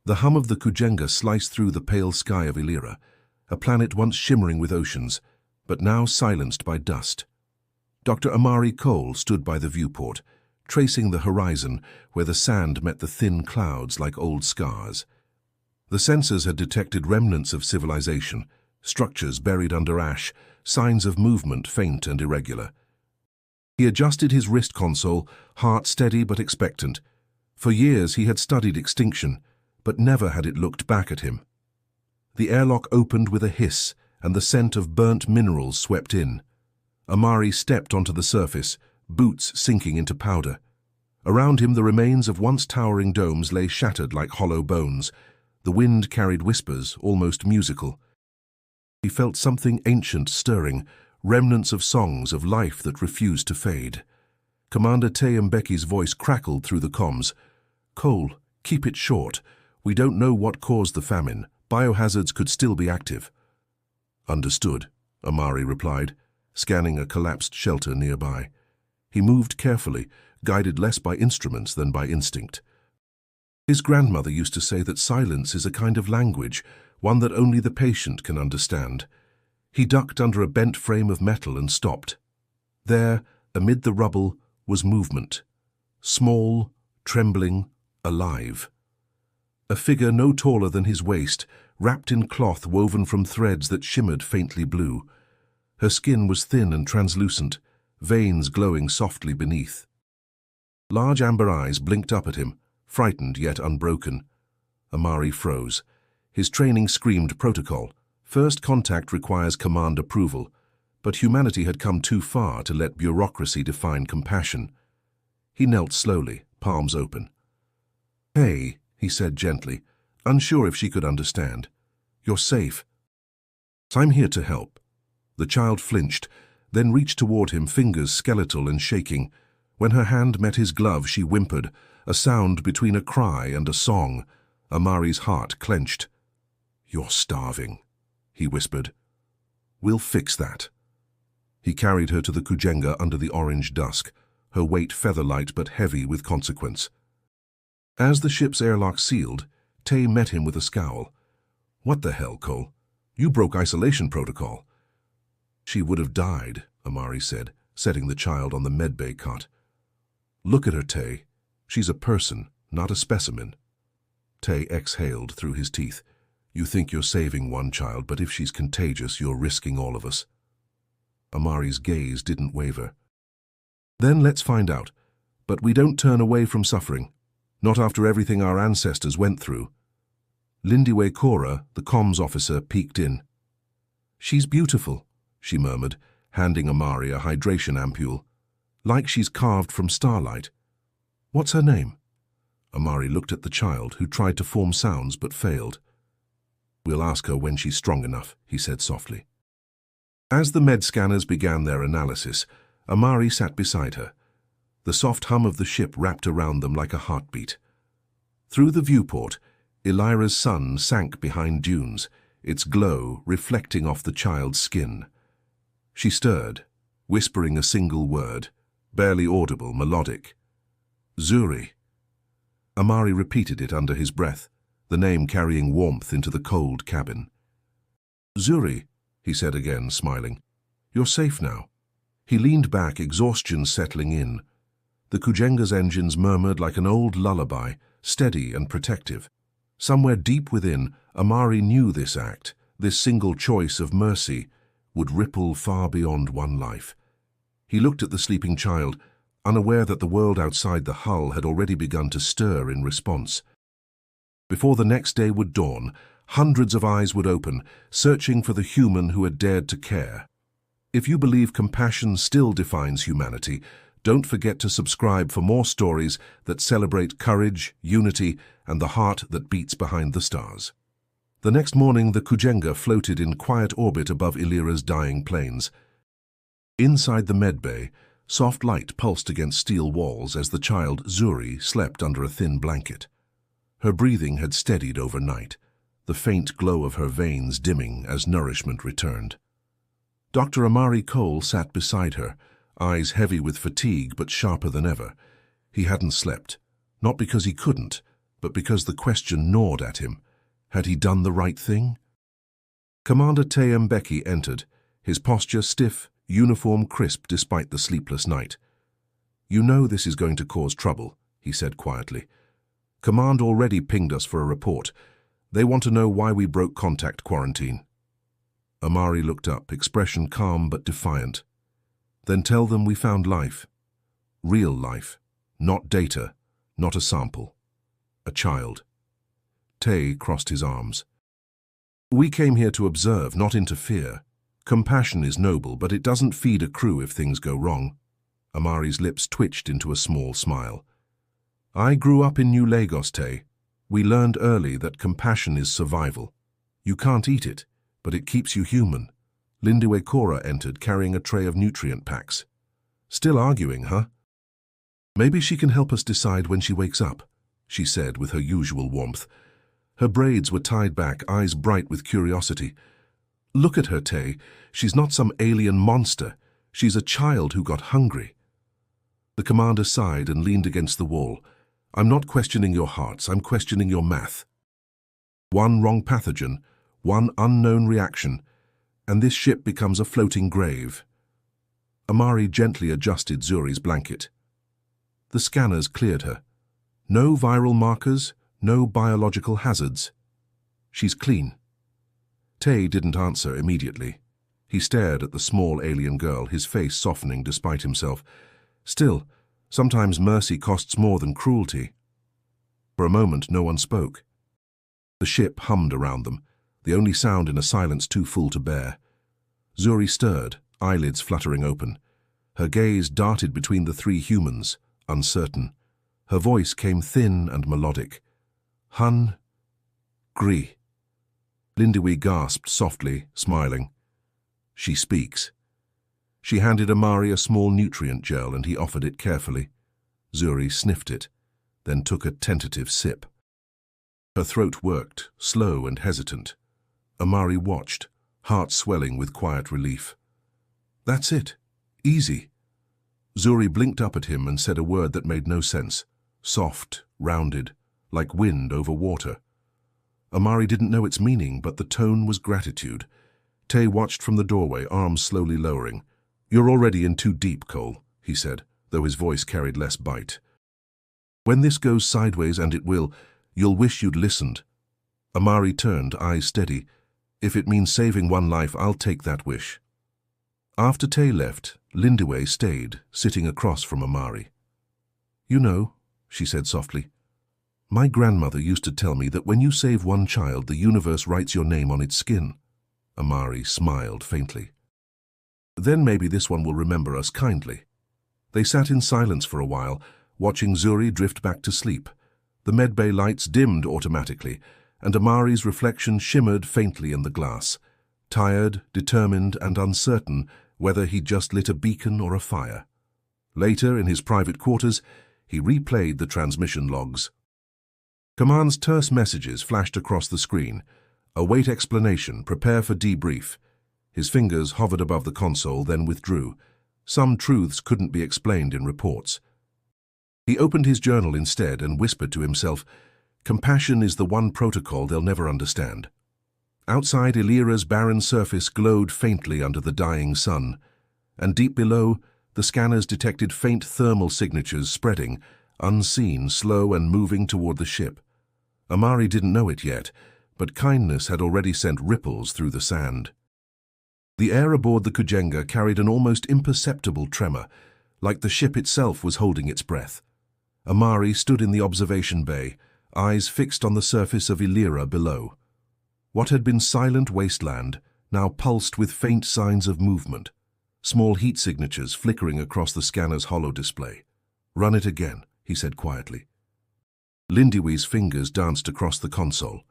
The hum of the Kujenga sliced through the pale sky of Illyra, a planet once shimmering with oceans, but now silenced by dust. Dr. Amari Cole stood by the viewport, tracing the horizon where the sand met the thin clouds like old scars. The sensors had detected remnants of civilization, structures buried under ash, signs of movement faint and irregular. He adjusted his wrist console, heart steady but expectant. For years he had studied extinction, but never had it looked back at him. The airlock opened with a hiss, and the scent of burnt minerals swept in. Amari stepped onto the surface, boots sinking into powder. Around him the remains of once towering domes lay shattered like hollow bones. The wind carried whispers, almost musical. He felt something ancient stirring, remnants of songs of life that refused to fade. Commander Tay Mbeki's voice crackled through the comms. "Cole, keep it short. We don't know what caused the famine. Biohazards could still be active." "Understood," Amari replied, scanning a collapsed shelter nearby. He moved carefully, guided less by instruments than by instinct. His grandmother used to say that silence is a kind of language, one that only the patient can understand. He ducked under a bent frame of metal and stopped. There, amid the rubble, was movement. Small, trembling, alive. A figure no taller than his waist, wrapped in cloth woven from threads that shimmered faintly blue. Her skin was thin and translucent, veins glowing softly beneath. Large amber eyes blinked up at him, frightened yet unbroken. Amari froze. His training screamed protocol. First contact requires command approval, but humanity had come too far to let bureaucracy define compassion. He knelt slowly, palms open. "Hey," he said gently, unsure if she could understand. "You're safe." "I'm here to help." The child flinched, then reached toward him, fingers skeletal and shaking. When her hand met his glove, she whimpered, a sound between a cry and a song. Amari's heart clenched. "You're starving," he whispered. "We'll fix that." He carried her to the Kujenga under the orange dusk, her weight feather-light but heavy with consequence. As the ship's airlock sealed, Tay met him with a scowl. "What the hell, Cole? You broke isolation protocol." "She would have died," Amari said, setting the child on the medbay cot. "Look at her, Tay. She's a person, not a specimen." Tay exhaled through his teeth. "You think you're saving one child, but if she's contagious, you're risking all of us." Amari's gaze didn't waver. "Then let's find out. But we don't turn away from suffering. Not after everything our ancestors went through." Lindiwe Kora, the comms officer, peeked in. "She's beautiful," she murmured, handing Amari a hydration ampule. "Like she's carved from starlight. What's her name?" Amari looked at the child, who tried to form sounds but failed. "We'll ask her when she's strong enough," he said softly. As the med scanners began their analysis, Amari sat beside her. The soft hum of the ship wrapped around them like a heartbeat. Through the viewport, Illyra's sun sank behind dunes, its glow reflecting off the child's skin. She stirred, whispering a single word, barely audible, melodic. "Zuri." Amari repeated it under his breath, the name carrying warmth into the cold cabin. "Zuri," he said again, smiling. "You're safe now." He leaned back, exhaustion settling in. The Kujenga's engines murmured like an old lullaby, steady and protective. Somewhere deep within, Amari knew this act, this single choice of mercy, would ripple far beyond one life. He looked at the sleeping child, unaware that the world outside the hull had already begun to stir in response. Before the next day would dawn, hundreds of eyes would open, searching for the human who had dared to care. If you believe compassion still defines humanity, don't forget to subscribe for more stories that celebrate courage, unity, and the heart that beats behind the stars. The next morning, the Kujenga floated in quiet orbit above Illyra's dying plains. Inside the medbay, soft light pulsed against steel walls as the child, Zuri, slept under a thin blanket. Her breathing had steadied overnight, the faint glow of her veins dimming as nourishment returned. Dr. Amari Cole sat beside her, eyes heavy with fatigue but sharper than ever. He hadn't slept, not because he couldn't, but because the question gnawed at him. Had he done the right thing? Commander Tay Mbeki entered, his posture stiff, uniform crisp despite the sleepless night. "You know this is going to cause trouble," he said quietly. "Command already pinged us for a report. They want to know why we broke contact quarantine." Amari looked up, expression calm but defiant. "Then tell them we found life. Real life. Not data, not a sample. A child." Tay crossed his arms. "We came here to observe, not interfere. Compassion is noble, but it doesn't feed a crew if things go wrong." Amari's lips twitched into a small smile. "I grew up in New Lagos, Tay. We learned early that compassion is survival. You can't eat it, but it keeps you human." Lindiwe Kora entered, carrying a tray of nutrient packs. "Still arguing, huh?" "Maybe she can help us decide when she wakes up," she said with her usual warmth. Her braids were tied back, eyes bright with curiosity. "Look at her, Tay. She's not some alien monster. She's a child who got hungry." The commander sighed and leaned against the wall. "I'm not questioning your hearts, I'm questioning your math. One wrong pathogen, one unknown reaction, and this ship becomes a floating grave." Amari gently adjusted Zuri's blanket. The scanners cleared her. No viral markers, no biological hazards. "She's clean." Tay didn't answer immediately. He stared at the small alien girl, his face softening despite himself. Still, sometimes mercy costs more than cruelty. For a moment, no one spoke. The ship hummed around them, the only sound in a silence too full to bear. Zuri stirred, eyelids fluttering open. Her gaze darted between the three humans, uncertain. Her voice came thin and melodic. "Hun Gri." Lindiwe gasped softly, smiling. "She speaks." She handed Amari a small nutrient gel and he offered it carefully. Zuri sniffed it, then took a tentative sip. Her throat worked, slow and hesitant. Amari watched, heart swelling with quiet relief. "That's it. Easy." Zuri blinked up at him and said a word that made no sense. Soft, rounded, like wind over water. Amari didn't know its meaning, but the tone was gratitude. Tay watched from the doorway, arms slowly lowering. "You're already in too deep, Cole," he said, though his voice carried less bite. "When this goes sideways, and it will, you'll wish you'd listened." Amari turned, eyes steady. "If it means saving one life, I'll take that wish." After Tay left, Lindiwe stayed, sitting across from Amari. "You know," she said softly, "my grandmother used to tell me that when you save one child, the universe writes your name on its skin." Amari smiled faintly. "Then maybe this one will remember us kindly." They sat in silence for a while, watching Zuri drift back to sleep. The medbay lights dimmed automatically, and Amari's reflection shimmered faintly in the glass, tired, determined, and uncertain whether he'd just lit a beacon or a fire. Later, in his private quarters, he replayed the transmission logs. Command's terse messages flashed across the screen. "Await explanation, prepare for debrief." His fingers hovered above the console, then withdrew. Some truths couldn't be explained in reports. He opened his journal instead and whispered to himself, "Compassion is the one protocol they'll never understand." Outside, Illyria's barren surface glowed faintly under the dying sun, and deep below, the scanners detected faint thermal signatures spreading, unseen, slow and moving toward the ship. Amari didn't know it yet, but kindness had already sent ripples through the sand. The air aboard the Kujenga carried an almost imperceptible tremor, like the ship itself was holding its breath. Amari stood in the observation bay, eyes fixed on the surface of Illyria below. What had been silent wasteland now pulsed with faint signs of movement, small heat signatures flickering across the scanner's hollow display. "Run it again," he said quietly. Lindiwe's fingers danced across the console.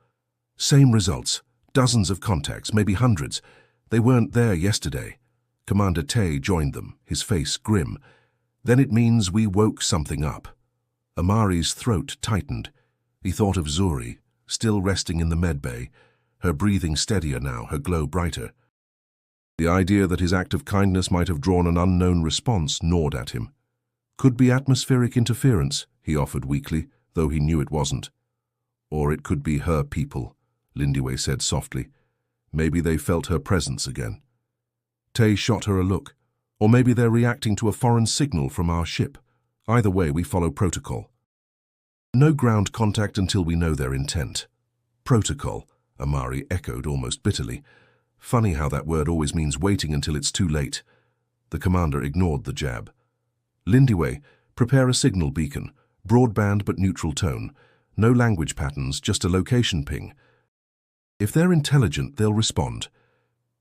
Same results, dozens of contacts, maybe hundreds. They weren't there yesterday. Commander Tay joined them, his face grim. "Then it means we woke something up." Amari's throat tightened. He thought of Zuri, still resting in the medbay, her breathing steadier now, her glow brighter. The idea that his act of kindness might have drawn an unknown response gnawed at him. "Could be atmospheric interference," he offered weakly, though he knew it wasn't. Or it could be her people, Lindiwe said softly. Maybe they felt her presence again. Tay shot her a look. Or maybe they're reacting to a foreign signal from our ship. Either way, we follow protocol. No ground contact until we know their intent. Protocol, Amari echoed almost bitterly. Funny how that word always means waiting until it's too late. The commander ignored the jab. Lindiwe, prepare a signal beacon, broadband but neutral tone. No language patterns, just a location ping. If they're intelligent, they'll respond.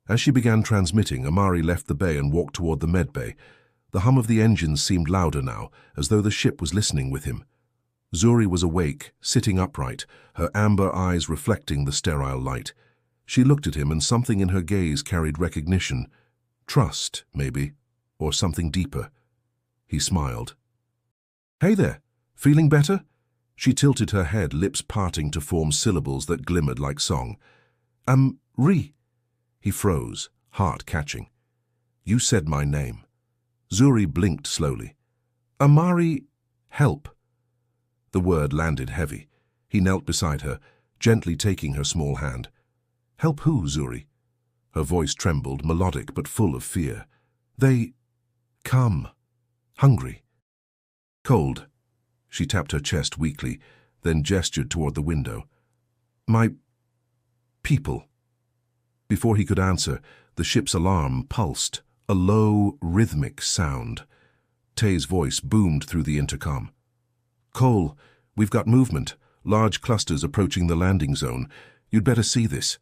As she began transmitting, Amari left the bay and walked toward the med bay. The hum of the engines seemed louder now, as though the ship was listening with him. Zuri was awake, sitting upright, her amber eyes reflecting the sterile light. She looked at him, and something in her gaze carried recognition. Trust, maybe, or something deeper. He smiled. "Hey there, feeling better?" She tilted her head, lips parting to form syllables that glimmered like song. Ri. He froze, heart catching. "You said my name." Zuri blinked slowly. "Amari, help." The word landed heavy. He knelt beside her, gently taking her small hand. "Help who, Zuri?" Her voice trembled, melodic but full of fear. "They come. Hungry. Cold." She tapped her chest weakly, then gestured toward the window. "My people." Before he could answer, the ship's alarm pulsed, a low, rhythmic sound. Tay's voice boomed through the intercom. "Cole, we've got movement, large clusters approaching the landing zone. You'd better see this."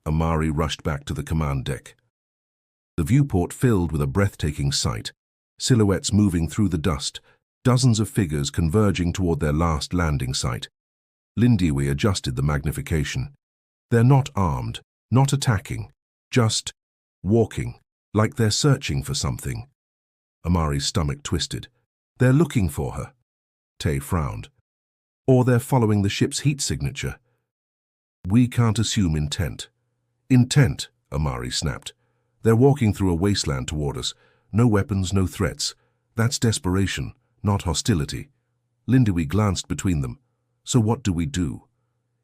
Amari rushed back to the command deck. The viewport filled with a breathtaking sight, silhouettes moving through the dust, dozens of figures converging toward their last landing site. Lindiwe adjusted the magnification. They're not armed, not attacking, just walking, like they're searching for something. Amari's stomach twisted. "They're looking for her." Tay frowned. "Or they're following the ship's heat signature." "We can't assume intent." "Intent," Amari snapped. "They're walking through a wasteland toward us. No weapons, no threats. That's desperation, not hostility." Lindiwe glanced between them. "So what do we do?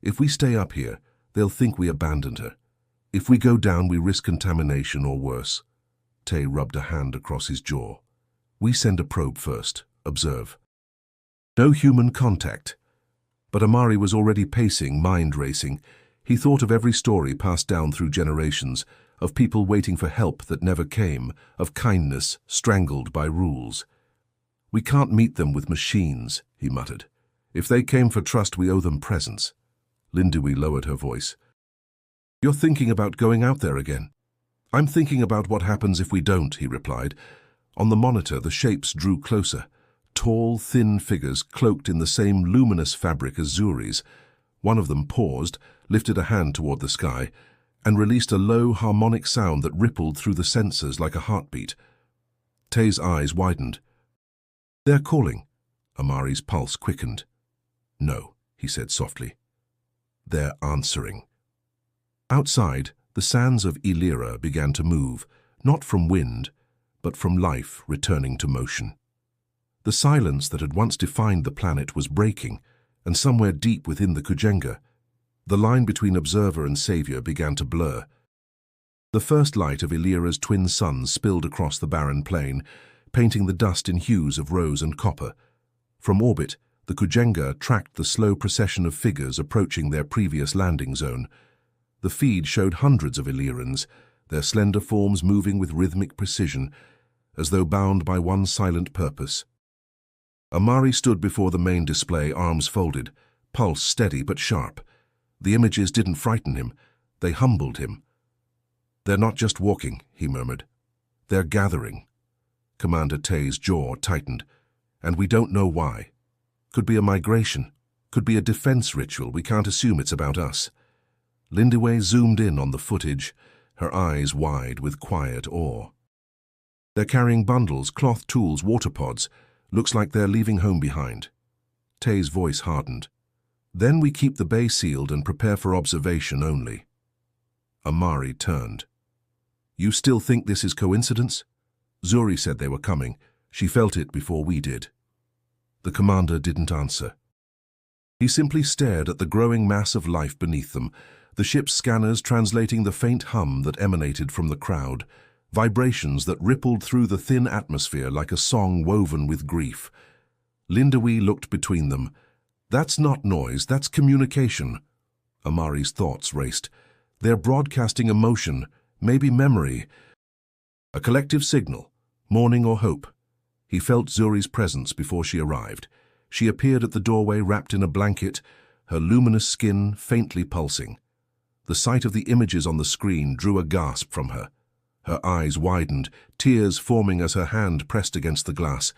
If we stay up here, they'll think we abandoned her. If we go down, we risk contamination or worse." Tay rubbed a hand across his jaw. "We send a probe first. Observe." No human contact. But Amari was already pacing, mind racing. He thought of every story passed down through generations, of people waiting for help that never came, of kindness strangled by rules. "We can't meet them with machines," he muttered. "If they came for trust, we owe them presence." Lindiwe lowered her voice. "You're thinking about going out there again?" "I'm thinking about what happens if we don't," he replied. On the monitor, the shapes drew closer. Tall, thin figures cloaked in the same luminous fabric as Zuri's. One of them paused, lifted a hand toward the sky, and released a low, harmonic sound that rippled through the sensors like a heartbeat. Tay's eyes widened. "They're calling." Amari's pulse quickened. "No," he said softly. "They're answering." Outside, the sands of Illyra began to move, not from wind, but from life returning to motion. The silence that had once defined the planet was breaking, and somewhere deep within the Kujenga, the line between observer and savior began to blur. The first light of Illyra's twin suns spilled across the barren plain, painting the dust in hues of rose and copper. From orbit, the Kujenga tracked the slow procession of figures approaching their previous landing zone. The feed showed hundreds of Illyrans, their slender forms moving with rhythmic precision, as though bound by one silent purpose. Amari stood before the main display, arms folded, pulse steady but sharp. The images didn't frighten him, they humbled him. "They're not just walking," he murmured. "They're gathering." Commander Tay's jaw tightened. "And we don't know why. Could be a migration, could be a defense ritual. We can't assume it's about us." Lindiwe zoomed in on the footage, her eyes wide with quiet awe. "They're carrying bundles, cloth tools, water pods. Looks like they're leaving home behind." Tay's voice hardened. "Then we keep the bay sealed and prepare for observation only." Amari turned. "You still think this is coincidence?" "Zuri said they were coming. She felt it before we did." The commander didn't answer. He simply stared at the growing mass of life beneath them, the ship's scanners translating the faint hum that emanated from the crowd, vibrations that rippled through the thin atmosphere like a song woven with grief. Lindewee looked between them. That's not noise, that's communication. Amari's thoughts raced. They're broadcasting emotion, maybe memory. A collective signal, mourning or hope. He felt Zuri's presence before she arrived. She appeared at the doorway wrapped in a blanket, her luminous skin faintly pulsing. The sight of the images on the screen drew a gasp from her. Her eyes widened, tears forming as her hand pressed against the glass.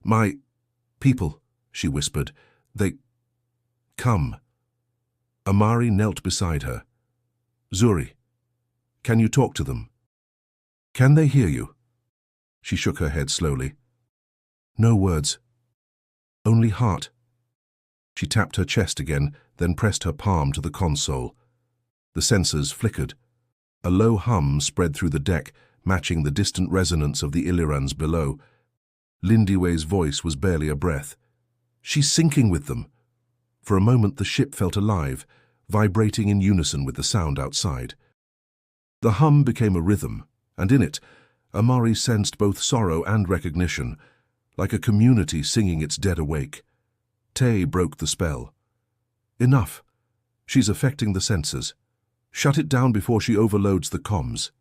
"My people," she whispered. "They come." Amari knelt beside her. "Zuri, can you talk to them? Can they hear you?" She shook her head slowly. "No words. Only heart." She tapped her chest again, then pressed her palm to the console. The sensors flickered. A low hum spread through the deck, matching the distant resonance of the Illyrans below. Lindewee's voice was barely a breath. "She's sinking with them." For a moment the ship felt alive, vibrating in unison with the sound outside. The hum became a rhythm, and in it, Amari sensed both sorrow and recognition, like a community singing its dead awake. Tay broke the spell. "Enough. She's affecting the sensors. Shut it down before she overloads the comms."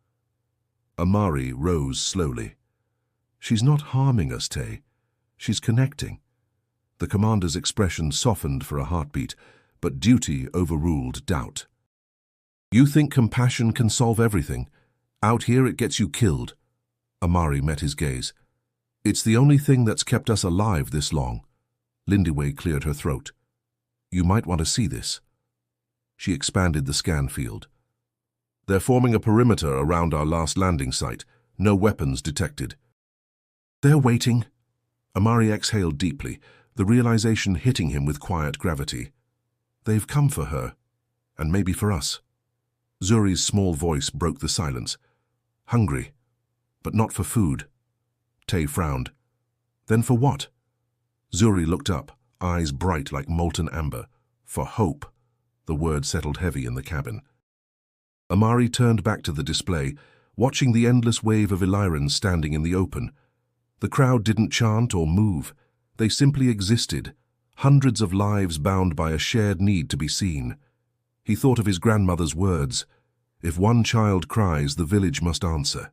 Amari rose slowly. "She's not harming us, Tay. She's connecting." The commander's expression softened for a heartbeat, but duty overruled doubt. "You think compassion can solve everything? Out here it gets you killed." Amari met his gaze. "It's the only thing that's kept us alive this long." Lindewee cleared her throat. "You might want to see this." She expanded the scan field. "They're forming a perimeter around our last landing site. No weapons detected." "They're waiting." Amari exhaled deeply, the realization hitting him with quiet gravity. "They've come for her, and maybe for us." Zuri's small voice broke the silence. "Hungry, but not for food." Tay frowned. "Then for what?" Zuri looked up, eyes bright like molten amber. "For hope." The word settled heavy in the cabin. Amari turned back to the display, watching the endless wave of Illyrans standing in the open. The crowd didn't chant or move. They simply existed, hundreds of lives bound by a shared need to be seen. He thought of his grandmother's words, "If one child cries, the village must answer."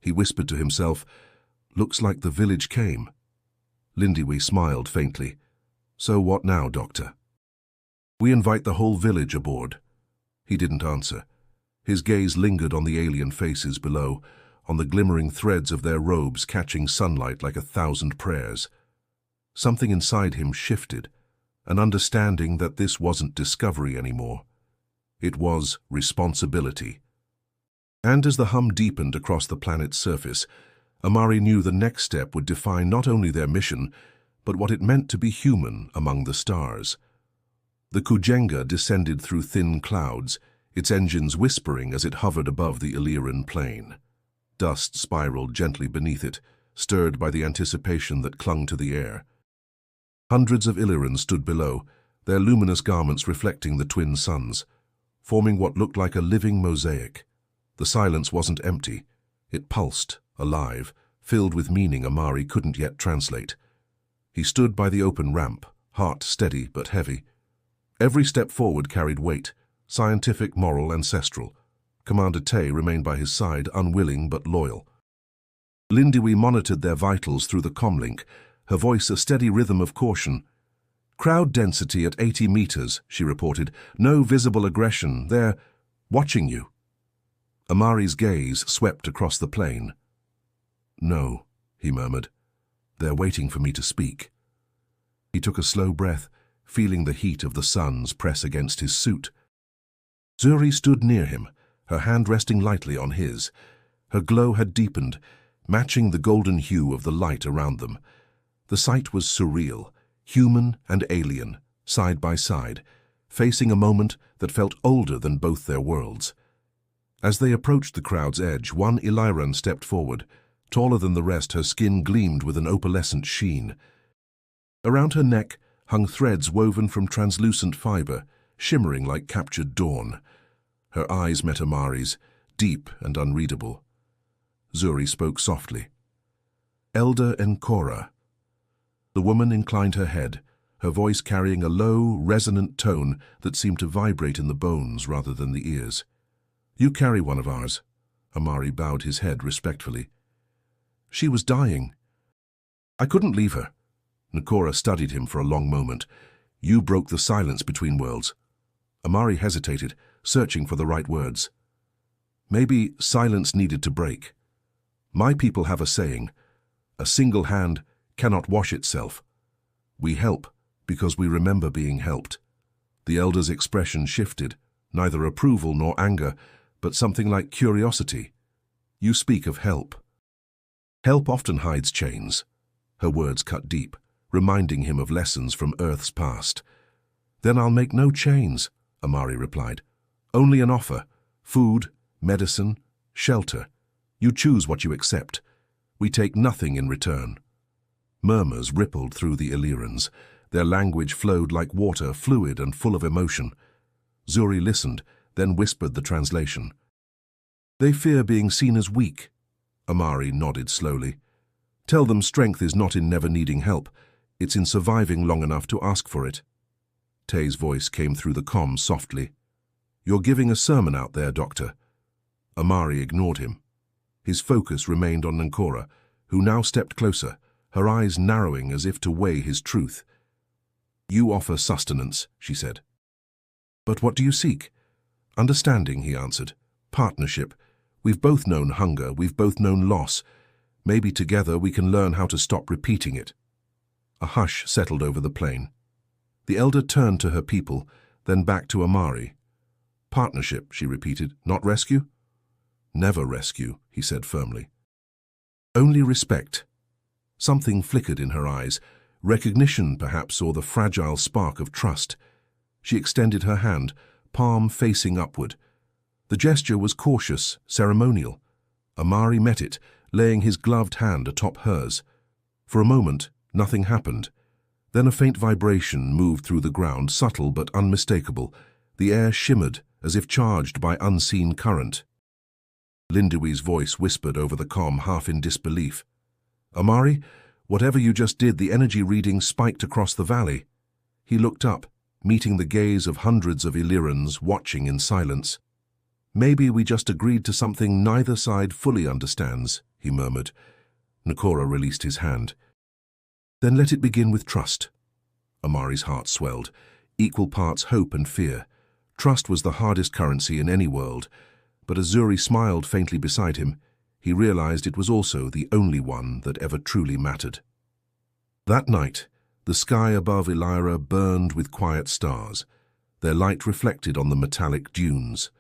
He whispered to himself, "Looks like the village came." Lindewee smiled faintly. "So what now, Doctor?" "We invite the whole village aboard." He didn't answer. His gaze lingered on the alien faces below, on the glimmering threads of their robes catching sunlight like 1,000 prayers. Something inside him shifted, an understanding that this wasn't discovery anymore. It was responsibility. And as the hum deepened across the planet's surface, Amari knew the next step would define not only their mission, but what it meant to be human among the stars. The Kujenga descended through thin clouds, its engines whispering as it hovered above the Illyrian plain. Dust spiraled gently beneath it, stirred by the anticipation that clung to the air. Hundreds of Illyrans stood below, their luminous garments reflecting the twin suns, forming what looked like a living mosaic. The silence wasn't empty. It pulsed, alive, filled with meaning Amari couldn't yet translate. He stood by the open ramp, heart steady but heavy. Every step forward carried weight, scientific, moral, ancestral. Commander Tay remained by his side, unwilling but loyal. Lindewee monitored their vitals through the comlink, her voice a steady rhythm of caution. "Crowd density at 80 meters, she reported. "No visible aggression. They're watching you." Amari's gaze swept across the plain. "No," he murmured. "They're waiting for me to speak." He took a slow breath, feeling the heat of the suns press against his suit. Zuri stood near him, her hand resting lightly on his. Her glow had deepened, matching the golden hue of the light around them. The sight was surreal, human and alien, side by side, facing a moment that felt older than both their worlds. As they approached the crowd's edge, one Illyran stepped forward. Taller than the rest, her skin gleamed with an opalescent sheen. Around her neck hung threads woven from translucent fiber, shimmering like captured dawn. Her eyes met Amari's, deep and unreadable. Zuri spoke softly. "Elder Enkora." The woman inclined her head, her voice carrying a low, resonant tone that seemed to vibrate in the bones rather than the ears. "You carry one of ours." Amari bowed his head respectfully. "She was dying." "I couldn't leave her." Nkora studied him for a long moment. "You broke the silence between worlds." Amari hesitated, searching for the right words. "Maybe silence needed to break. My people have a saying, a single hand cannot wash itself. We help because we remember being helped." The elder's expression shifted, neither approval nor anger, but something like curiosity. "You speak of help." "Help often hides chains." Her words cut deep, reminding him of lessons from Earth's past. "Then I'll make no chains," Amari replied. "Only an offer. Food, medicine, shelter. You choose what you accept. We take nothing in return." Murmurs rippled through the Illyrans. Their language flowed like water, fluid and full of emotion. Zuri listened, then whispered the translation. "They fear being seen as weak." Amari nodded slowly. "Tell them strength is not in never needing help. It's in surviving long enough to ask for it." Tay's voice came through the comm softly. "You're giving a sermon out there, Doctor." Amari ignored him. His focus remained on Nkora, who now stepped closer, her eyes narrowing as if to weigh his truth. "You offer sustenance," she said. "But what do you seek?" "Understanding," he answered. "Partnership. We've both known hunger, we've both known loss. Maybe together we can learn how to stop repeating it." A hush settled over the plain. The elder turned to her people, then back to Amari. "Partnership," she repeated, "not rescue?" "Never rescue," he said firmly. "Only respect." Something flickered in her eyes, recognition perhaps, or the fragile spark of trust. She extended her hand, palm facing upward. The gesture was cautious, ceremonial. Amari met it, laying his gloved hand atop hers. For a moment, nothing happened. Then a faint vibration moved through the ground, subtle but unmistakable. The air shimmered, as if charged by unseen current. Lindui's voice whispered over the comm, half in disbelief. "Amari, whatever you just did, the energy reading spiked across the valley." He looked up, meeting the gaze of hundreds of Illyrans watching in silence. "Maybe we just agreed to something neither side fully understands," he murmured. Nkora released his hand. "Then let it begin with trust." Amari's heart swelled, equal parts hope and fear. Trust was the hardest currency in any world, but as Zuri smiled faintly beside him, he realized it was also the only one that ever truly mattered. That night, the sky above Illyra burned with quiet stars, their light reflected on the metallic dunes.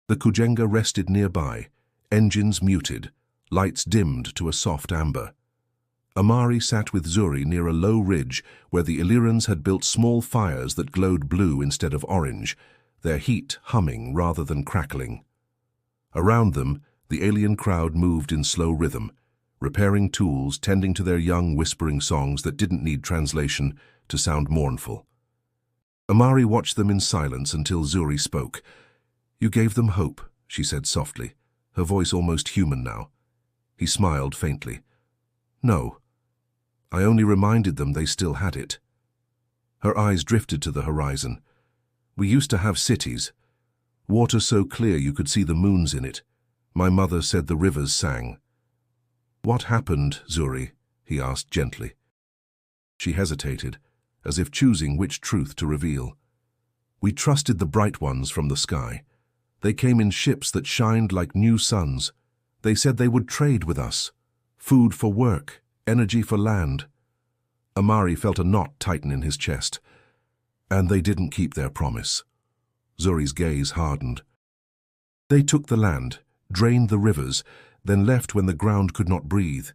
The Kujenga rested nearby, engines muted, lights dimmed to a soft amber. Amari sat with Zuri near a low ridge where the Illyrans had built small fires that glowed blue instead of orange, their heat humming rather than crackling. Around them, the alien crowd moved in slow rhythm, repairing tools, tending to their young whispering songs that didn't need translation to sound mournful. Amari watched them in silence until Zuri spoke. "You gave them hope," she said softly, her voice almost human now. He smiled faintly. "No. I only reminded them they still had it." Her eyes drifted to the horizon. "We used to have cities. Water so clear you could see the moons in it. My mother said the rivers sang." "What happened, Zuri?" he asked gently. She hesitated, as if choosing which truth to reveal. "We trusted the bright ones from the sky. They came in ships that shined like new suns. They said they would trade with us. Food for work, energy for land." Amari felt a knot tighten in his chest. "And they didn't keep their promise." Zuri's gaze hardened. "They took the land, drained the rivers, then left when the ground could not breathe."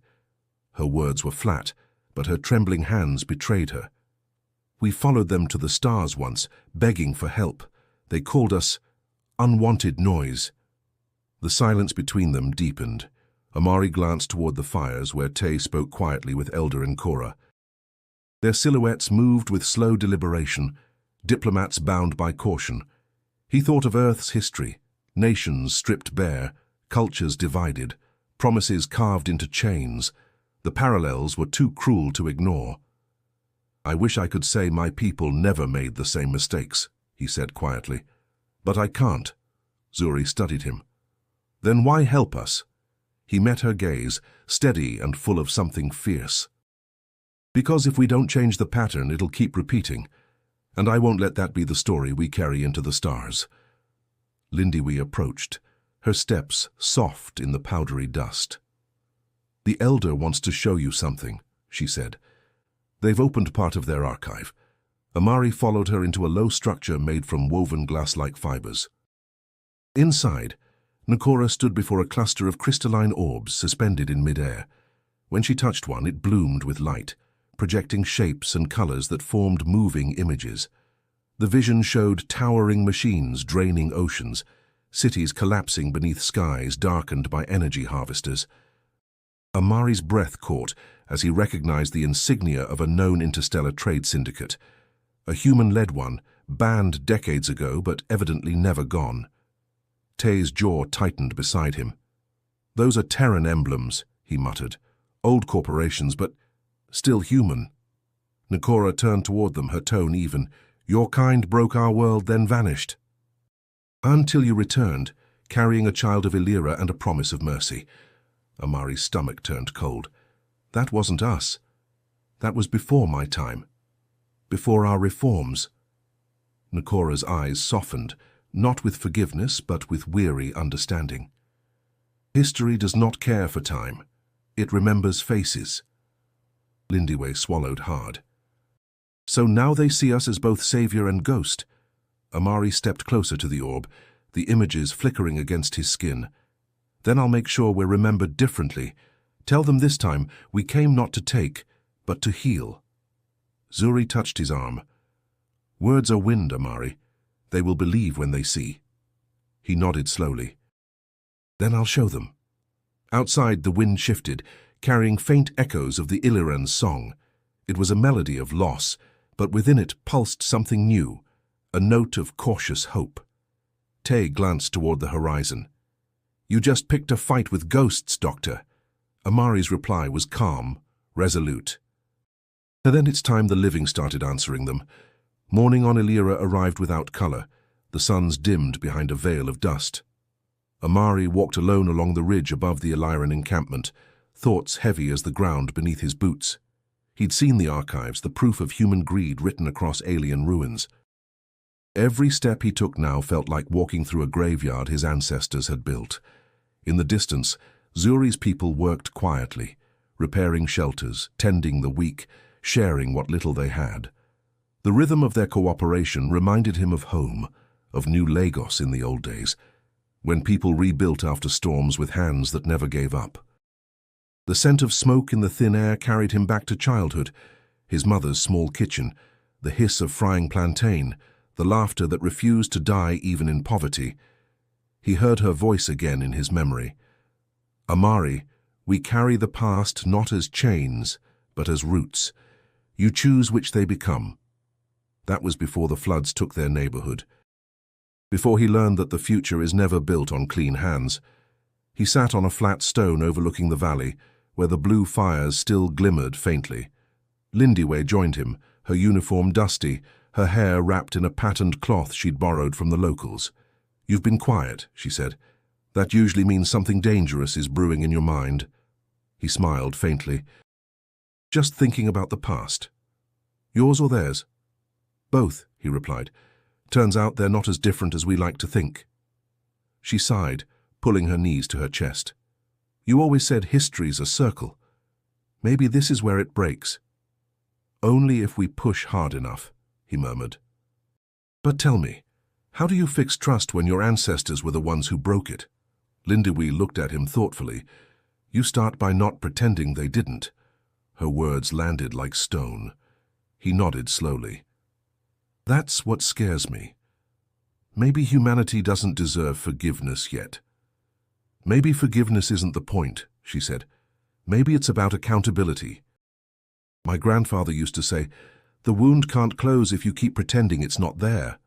Her words were flat, but her trembling hands betrayed her. "We followed them to the stars once, begging for help. They called us unwanted noise." The silence between them deepened. Amari glanced toward the fires where Tay spoke quietly with Elder Enkora. Their silhouettes moved with slow deliberation, diplomats bound by caution. He thought of Earth's history, nations stripped bare, cultures divided, promises carved into chains. The parallels were too cruel to ignore. "I wish I could say my people never made the same mistakes," he said quietly. "But I can't." Zuri studied him. "Then why help us?" He met her gaze, steady and full of something fierce. "Because if we don't change the pattern, it'll keep repeating. And I won't let that be the story we carry into the stars." Lindiwe approached, her steps soft in the powdery dust. "The Elder wants to show you something," she said. They've opened part of their archive. Amari followed her into a low structure made from woven glass-like fibers. Inside, Nakora stood before a cluster of crystalline orbs suspended in midair. When she touched one, it bloomed with light, projecting shapes and colors that formed moving images. The vision showed towering machines draining oceans, cities collapsing beneath skies darkened by energy harvesters. Amari's breath caught as he recognized the insignia of a known interstellar trade syndicate, a human-led one, banned decades ago but evidently never gone. Tay's jaw tightened beside him. "Those are Terran emblems," he muttered. "Old corporations, but still human." Nakora turned toward them, her tone even. "Your kind broke our world, then vanished." "Until you returned, carrying a child of Illyria and a promise of mercy." Amari's stomach turned cold. "That wasn't us. That was before my time. Before our reforms." Nakora's eyes softened, not with forgiveness, but with weary understanding. "History does not care for time. It remembers faces." Lindiwe swallowed hard. "So now they see us as both savior and ghost." Amari stepped closer to the orb, the images flickering against his skin. "Then I'll make sure we're remembered differently. Tell them this time we came not to take, but to heal." Zuri touched his arm. "Words are wind, Amari. They will believe when they see." He nodded slowly. "Then I'll show them." Outside, the wind shifted, carrying faint echoes of the Illyrian's song. It was a melody of loss, but within it pulsed something new, a note of cautious hope. Tay glanced toward the horizon. "You just picked a fight with ghosts, Doctor." Amari's reply was calm, resolute. And then it's time the living started answering them. Morning on Illyria arrived without color. The suns dimmed behind a veil of dust. Amari walked alone along the ridge above the Illyrian encampment, thoughts heavy as the ground beneath his boots. He'd seen the archives, the proof of human greed written across alien ruins. Every step he took now felt like walking through a graveyard his ancestors had built. In the distance, Zuri's people worked quietly, repairing shelters, tending the weak, sharing what little they had. The rhythm of their cooperation reminded him of home, of New Lagos in the old days, when people rebuilt after storms with hands that never gave up. The scent of smoke in the thin air carried him back to childhood, his mother's small kitchen, the hiss of frying plantain, the laughter that refused to die even in poverty. He heard her voice again in his memory. "Amari, we carry the past not as chains, but as roots. You choose which they become." That was before the floods took their neighborhood. Before he learned that the future is never built on clean hands. He sat on a flat stone overlooking the valley, where the blue fires still glimmered faintly. Lindiwe joined him, her uniform dusty, her hair wrapped in a patterned cloth she'd borrowed from the locals. "You've been quiet," she said. "That usually means something dangerous is brewing in your mind." He smiled faintly. "Just thinking about the past." "Yours or theirs?" "Both," he replied. "Turns out they're not as different as we like to think." She sighed, pulling her knees to her chest. "You always said history's a circle. Maybe this is where it breaks." "Only if we push hard enough," he murmured. "But tell me, how do you fix trust when your ancestors were the ones who broke it?" Lindiwe looked at him thoughtfully. "You start by not pretending they didn't." Her words landed like stone. He nodded slowly. "That's what scares me. Maybe humanity doesn't deserve forgiveness yet." "Maybe forgiveness isn't the point," she said. "Maybe it's about accountability." My grandfather used to say, "The wound can't close if you keep pretending it's not there."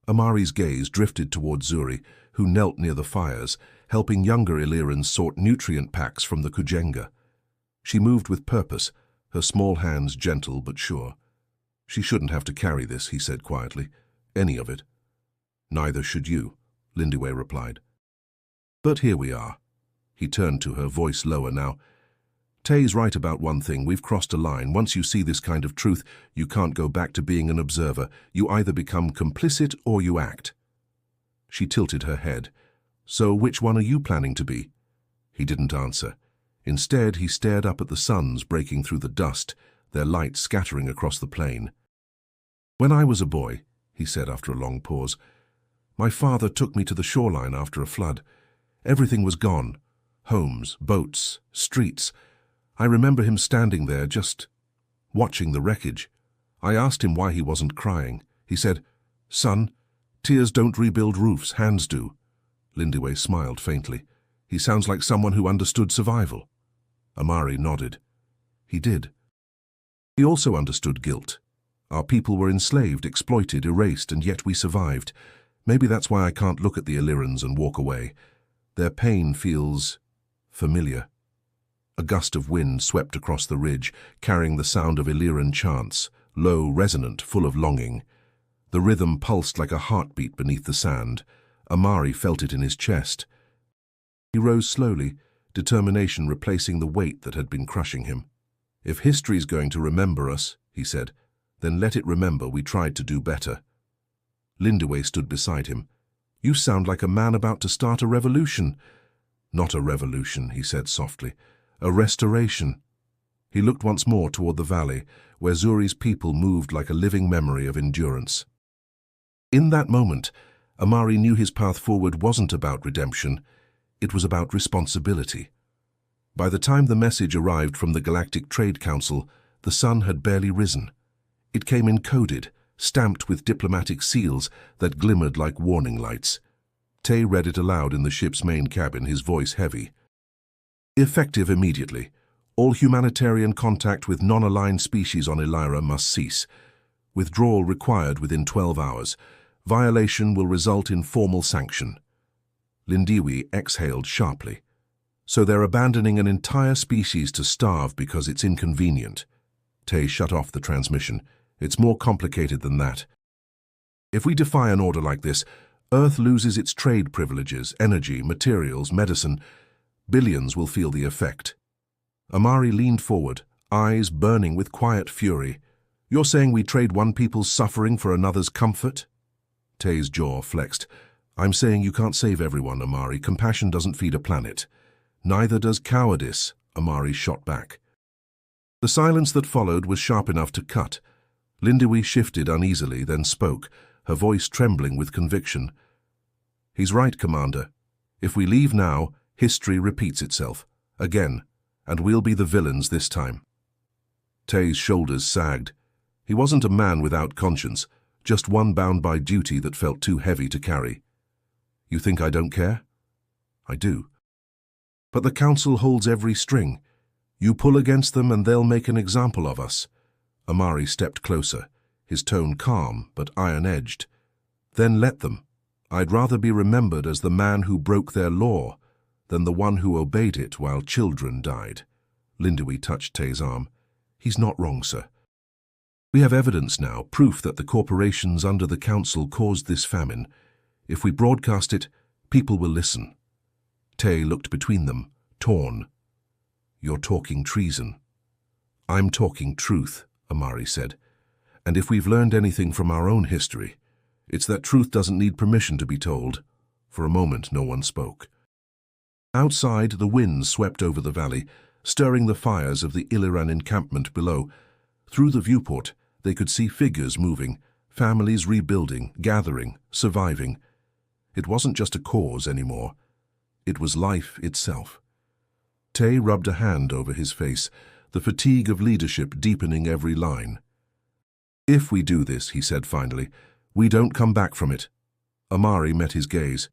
Amari's gaze drifted toward Zuri, who knelt near the fires, helping younger Illyrans sort nutrient packs from the kujenga. She moved with purpose, her small hands gentle but sure. "She shouldn't have to carry this," he said quietly. "Any of it." "Neither should you," Lindiwe replied. "But here we are." He turned to her, voice lower now. "Tay's right about one thing. We've crossed a line. Once you see this kind of truth, you can't go back to being an observer. You either become complicit or you act." She tilted her head. "So which one are you planning to be?" He didn't answer. Instead, he stared up at the suns breaking through the dust, their light scattering across the plain. "When I was a boy," he said after a long pause, "my father took me to the shoreline after a flood. Everything was gone. Homes, boats, streets. I remember him standing there, just watching the wreckage. I asked him why he wasn't crying. He said, 'Son, tears don't rebuild roofs, hands do.'" Lindiwe smiled faintly. "He sounds like someone who understood survival." Amari nodded. He did. He also understood guilt. Our people were enslaved, exploited, erased, and yet we survived. Maybe that's why I can't look at the Illyrans and walk away. Their pain feels familiar. A gust of wind swept across the ridge, carrying the sound of Illyran chants, low, resonant, full of longing. The rhythm pulsed like a heartbeat beneath the sand. Amari felt it in his chest. He rose slowly, determination replacing the weight that had been crushing him. "If history's going to remember us," he said, "then let it remember we tried to do better." Lindiwe stood beside him. "You sound like a man about to start a revolution." "Not a revolution," he said softly. "A restoration." He looked once more toward the valley, where Zuri's people moved like a living memory of endurance. In that moment, Amari knew his path forward wasn't about redemption. It was about responsibility. By the time the message arrived from the Galactic Trade Council, the sun had barely risen. It came encoded, stamped with diplomatic seals that glimmered like warning lights. Tay read it aloud in the ship's main cabin, his voice heavy. "Effective immediately. All humanitarian contact with non-aligned species on Illyra must cease. Withdrawal required within 12 hours. Violation will result in formal sanction." Lindiwe exhaled sharply. "So they're abandoning an entire species to starve because it's inconvenient." Tay shut off the transmission. "It's more complicated than that. If we defy an order like this, Earth loses its trade privileges, energy, materials, medicine. Billions will feel the effect." Amari leaned forward, eyes burning with quiet fury. "You're saying we trade one people's suffering for another's comfort?" Tay's jaw flexed. "I'm saying you can't save everyone, Amari. Compassion doesn't feed a planet. Neither does cowardice," Amari shot back. The silence that followed was sharp enough to cut. Lindiwe shifted uneasily, then spoke, her voice trembling with conviction. "He's right, Commander. If we leave now, history repeats itself. Again. And we'll be the villains this time." Tay's shoulders sagged. He wasn't a man without conscience, just one bound by duty that felt too heavy to carry. "You think I don't care?" "I do. But the Council holds every string. You pull against them and they'll make an example of us." Amari stepped closer, his tone calm but iron-edged. "Then let them. I'd rather be remembered as the man who broke their law than the one who obeyed it while children died." Lindiwe touched Tay's arm. "He's not wrong, sir. We have evidence now, proof that the corporations under the Council caused this famine. If we broadcast it, people will listen." Tay looked between them, torn. "You're talking treason." "I'm talking truth," Amari said. "And if we've learned anything from our own history, it's that truth doesn't need permission to be told." For a moment, no one spoke. Outside, the wind swept over the valley, stirring the fires of the Illyran encampment below. Through the viewport, they could see figures moving, families rebuilding, gathering, surviving. It wasn't just a cause anymore. It was life itself. Tay rubbed a hand over his face, the fatigue of leadership deepening every line. "If we do this," he said finally, "we don't come back from it." Amari met his gaze.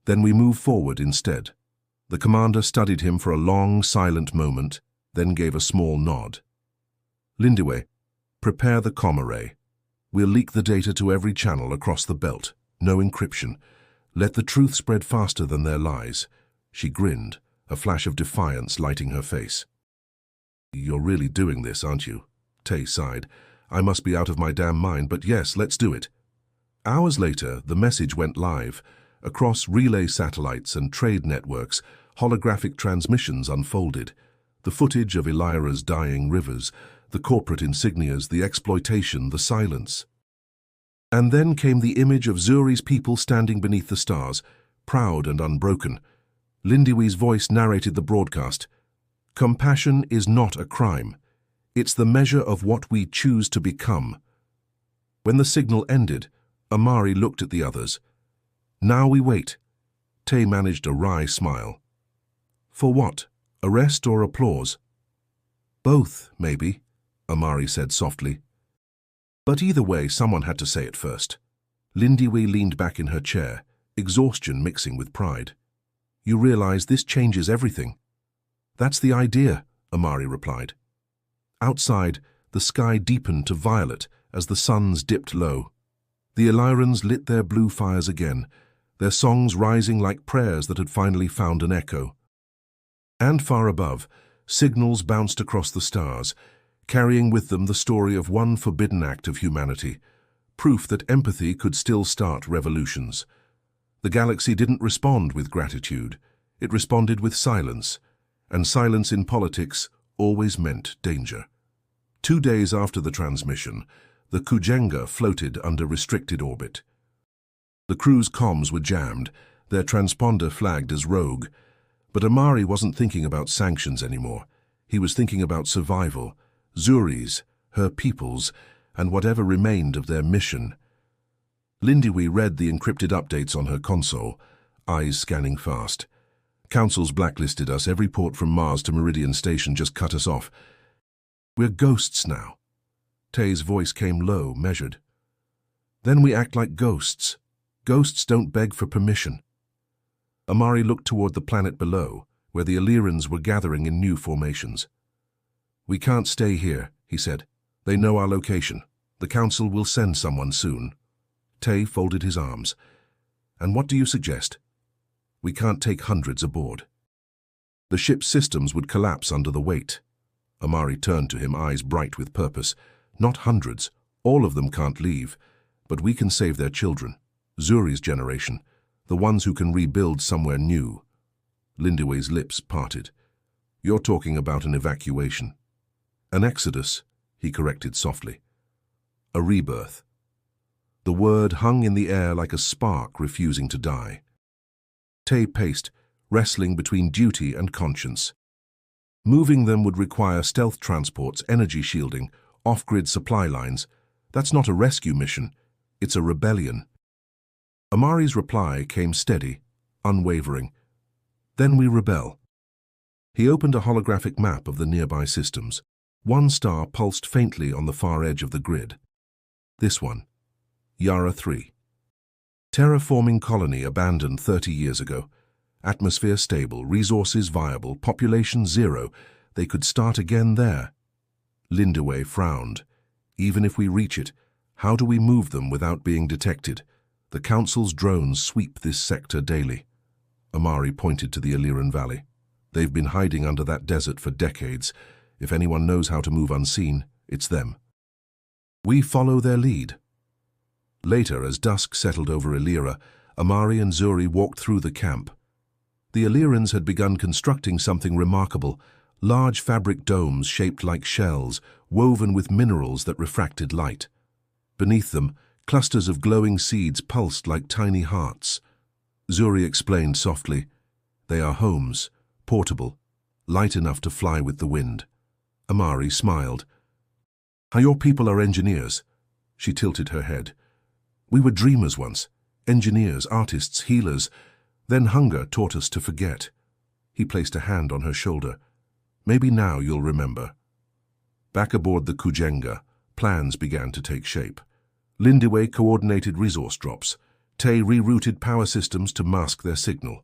"Then we move forward instead." The commander studied him for a long, silent moment, then gave a small nod. Lindiwe, prepare the comm array. We'll leak the data to every channel across the belt. No encryption. Let the truth spread faster than their lies. She grinned, a flash of defiance lighting her face. You're really doing this, aren't you? Tay sighed. I must be out of my damn mind, but yes, let's do it. Hours later, the message went live. Across relay satellites and trade networks, holographic transmissions unfolded. The footage of Illyra's dying rivers, the corporate insignias, the exploitation, the silence. And then came the image of Zuri's people standing beneath the stars, proud and unbroken. Lindiwe's voice narrated the broadcast. Compassion is not a crime. It's the measure of what we choose to become. When the signal ended, Amari looked at the others. Now we wait. Tay managed a wry smile. For what? Arrest or applause? Both, maybe, Amari said softly. But either way, someone had to say it first. Lindiwe leaned back in her chair, exhaustion mixing with pride. You realize this changes everything. That's the idea, Amari replied. Outside, the sky deepened to violet as the suns dipped low. The Illyrans lit their blue fires again, their songs rising like prayers that had finally found an echo. And far above, signals bounced across the stars, carrying with them the story of one forbidden act of humanity, proof that empathy could still start revolutions. The galaxy didn't respond with gratitude, it responded with silence, and silence in politics always meant danger. 2 days after the transmission, the Kujenga floated under restricted orbit. The crew's comms were jammed, their transponder flagged as rogue, but Amari wasn't thinking about sanctions anymore. He was thinking about survival, Zuri's, her people's, and whatever remained of their mission. Lindiwe read the encrypted updates on her console, eyes scanning fast. Council's blacklisted us. Every port from Mars to Meridian Station just cut us off. We're ghosts now. Tay's voice came low, measured. Then we act like ghosts. Ghosts don't beg for permission. Amari looked toward the planet below, where the Illyrans were gathering in new formations. We can't stay here, he said. They know our location. The Council will send someone soon. Tay folded his arms. And what do you suggest? We can't take hundreds aboard. The ship's systems would collapse under the weight. Amari turned to him, eyes bright with purpose. Not hundreds. All of them can't leave. But we can save their children. Zuri's generation. The ones who can rebuild somewhere new. Lindiwe's lips parted. You're talking about an evacuation. An exodus, he corrected softly. A rebirth. The word hung in the air like a spark refusing to die. Tay paced, wrestling between duty and conscience. Moving them would require stealth transports, energy shielding, off-grid supply lines. That's not a rescue mission, it's a rebellion. Amari's reply came steady, unwavering. Then we rebel. He opened a holographic map of the nearby systems. One star pulsed faintly on the far edge of the grid. This one. Yara 3. Terraforming colony abandoned 30 years ago. Atmosphere stable, resources viable, population 0. They could start again there. Lindiwe frowned. Even if we reach it, how do we move them without being detected? The Council's drones sweep this sector daily. Amari pointed to the Illyran Valley. They've been hiding under that desert for decades. If anyone knows how to move unseen, it's them. We follow their lead. Later, as dusk settled over Illyra, Amari and Zuri walked through the camp. The Illyrans had begun constructing something remarkable, large fabric domes shaped like shells, woven with minerals that refracted light. Beneath them, clusters of glowing seeds pulsed like tiny hearts. Zuri explained softly, they are homes, portable, light enough to fly with the wind. Amari smiled. Your people are engineers. She tilted her head. We were dreamers once, engineers, artists, healers. Then hunger taught us to forget. He placed a hand on her shoulder. Maybe now you'll remember. Back aboard the Kujenga, plans began to take shape. Lindiwe coordinated resource drops. Tay rerouted power systems to mask their signal.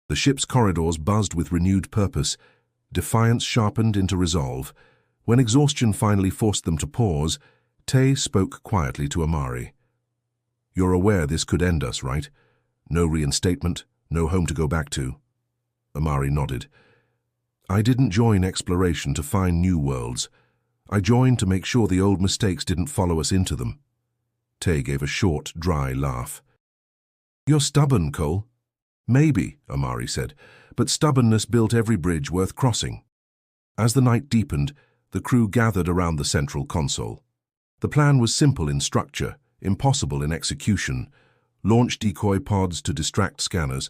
The ship's corridors buzzed with renewed purpose. Defiance sharpened into resolve. When exhaustion finally forced them to pause, Tay spoke quietly to Amari. "You're aware this could end us, right? No reinstatement, no home to go back to." Amari nodded. "I didn't join exploration to find new worlds. I joined to make sure the old mistakes didn't follow us into them." Tay gave a short, dry laugh. "You're stubborn, Cole." "Maybe," Amari said, "but stubbornness built every bridge worth crossing." As the night deepened, the crew gathered around the central console. The plan was simple in structure, impossible in execution. Launch decoy pods to distract scanners,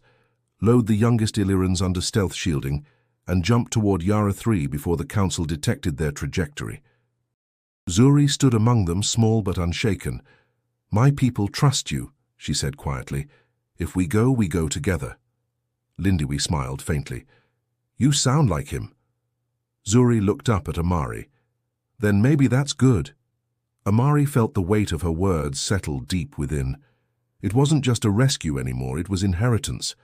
load the youngest Illyrans under stealth shielding, and jump toward Yara 3 before the Council detected their trajectory. Zuri stood among them, small but unshaken. "My people trust you," she said quietly. "If we go together." Lindiwe smiled faintly. "You sound like him." Zuri looked up at Amari. "Then maybe that's good." Amari felt the weight of her words settle deep within. It wasn't just a rescue anymore, it was inheritance.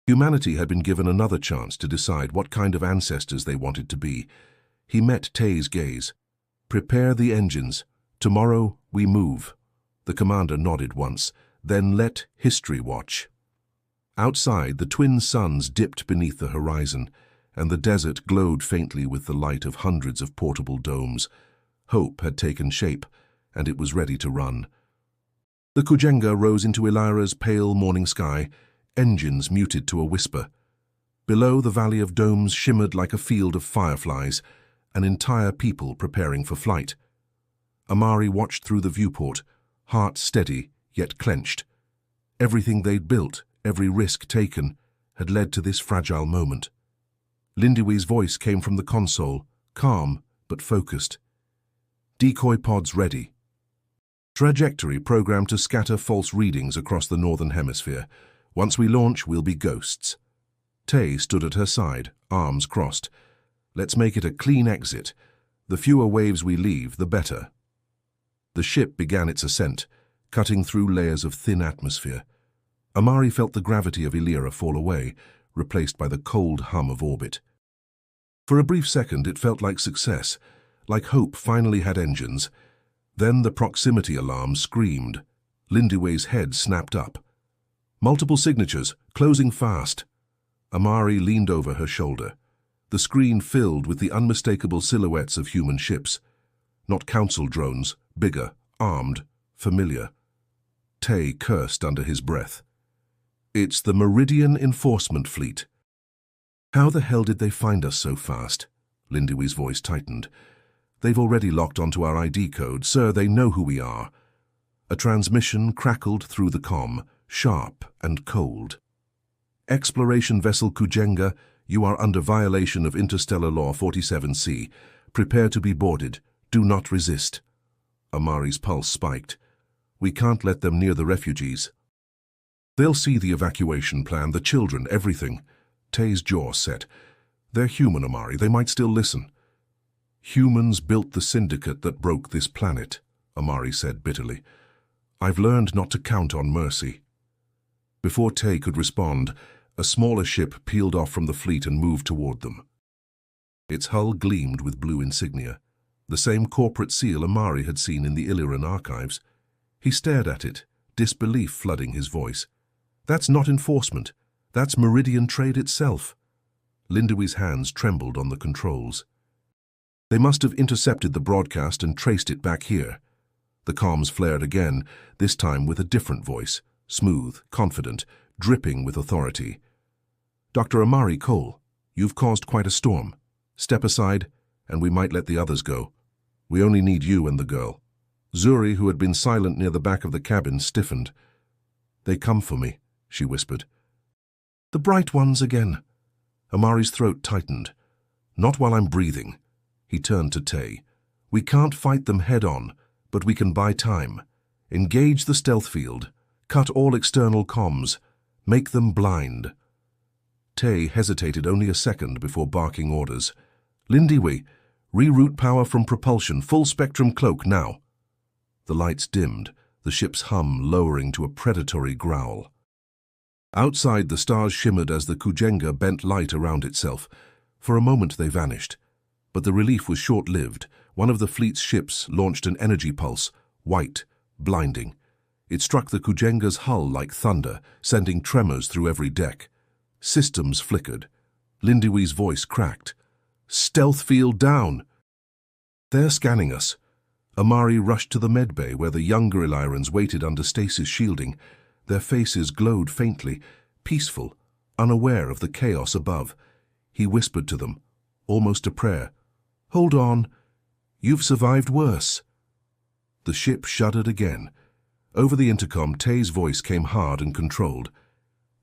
Humanity had been given another chance to decide what kind of ancestors they wanted to be. He met Tay's gaze. "Prepare the engines. Tomorrow we move." The commander nodded once, then let history watch. Outside, the twin suns dipped beneath the horizon, and the desert glowed faintly with the light of hundreds of portable domes. Hope had taken shape, and it was ready to run. The Kujenga rose into Illyra's pale morning sky, engines muted to a whisper. Below, the valley of domes shimmered like a field of fireflies, an entire people preparing for flight. Amari watched through the viewport, heart steady, yet clenched. Everything they'd built, every risk taken, had led to this fragile moment. Lindiwe's voice came from the console, calm but focused. "Decoy pods ready. Trajectory programmed to scatter false readings across the northern hemisphere. Once we launch, we'll be ghosts." Tay stood at her side, arms crossed. "Let's make it a clean exit. The fewer waves we leave, the better." The ship began its ascent, cutting through layers of thin atmosphere. Amari felt the gravity of Illyra fall away, replaced by the cold hum of orbit. For a brief second, it felt like success, like hope finally had engines. Then the proximity alarm screamed. Lindiwe's head snapped up. "Multiple signatures, closing fast." Amari leaned over her shoulder. The screen filled with the unmistakable silhouettes of human ships. Not council drones, bigger, armed, familiar. Tay cursed under his breath. "It's the Meridian Enforcement Fleet." "How the hell did they find us so fast?" Lindiwe's voice tightened. "They've already locked onto our ID code. Sir, they know who we are." A transmission crackled through the comm, sharp and cold. "Exploration vessel Kujenga, you are under violation of Interstellar Law 47C. Prepare to be boarded. Do not resist." Amari's pulse spiked. "We can't let them near the refugees." "They'll see the evacuation plan, the children, everything." Tay's jaw set. "They're human, Amari. They might still listen." "Humans built the syndicate that broke this planet," Amari said bitterly. "I've learned not to count on mercy." Before Tay could respond, a smaller ship peeled off from the fleet and moved toward them. Its hull gleamed with blue insignia, the same corporate seal Amari had seen in the Illyran archives. He stared at it, disbelief flooding his voice. "That's not enforcement. That's Meridian trade itself." Lindiwe's hands trembled on the controls. "They must have intercepted the broadcast and traced it back here." The comms flared again, this time with a different voice, smooth, confident, dripping with authority. "Dr. Amari Cole, you've caused quite a storm. Step aside, and we might let the others go. We only need you and the girl." Zuri, who had been silent near the back of the cabin, stiffened. "They come for me," she whispered. "The bright ones again." Amari's throat tightened. "Not while I'm breathing." He turned to Tay. "We can't fight them head-on, but we can buy time. Engage the stealth field. Cut all external comms. Make them blind." Tay hesitated only a second before barking orders. "Lindiwe, reroute power from propulsion, full-spectrum cloak now." The lights dimmed, the ship's hum lowering to a predatory growl. Outside, the stars shimmered as the Kujenga bent light around itself. For a moment they vanished. But the relief was short-lived. One of the fleet's ships launched an energy pulse, white, blinding. It struck the Kujenga's hull like thunder, sending tremors through every deck. Systems flickered. Lindiwee's voice cracked. "Stealth field down!" "They're scanning us." Amari rushed to the medbay where the younger Illyrans waited under Stasis' shielding. Their faces glowed faintly, peaceful, unaware of the chaos above. He whispered to them, almost a prayer. "Hold on. You've survived worse." The ship shuddered again. Over the intercom, Tay's voice came hard and controlled.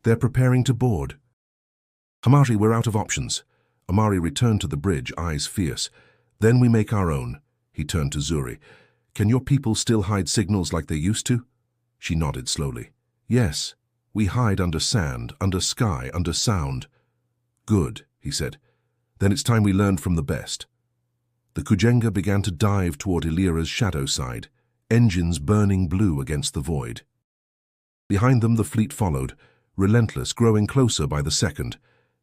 "They're preparing to board." "Amari, we're out of options." Amari returned to the bridge, eyes fierce. "Then we make our own." He turned to Zuri. "Can your people still hide signals like they used to?" She nodded slowly. "Yes. We hide under sand, under sky, under sound." "Good," he said. "Then it's time we learned from the best." The Kujenga began to dive toward Illyra's shadow side, engines burning blue against the void. Behind them the fleet followed, relentless, growing closer by the second.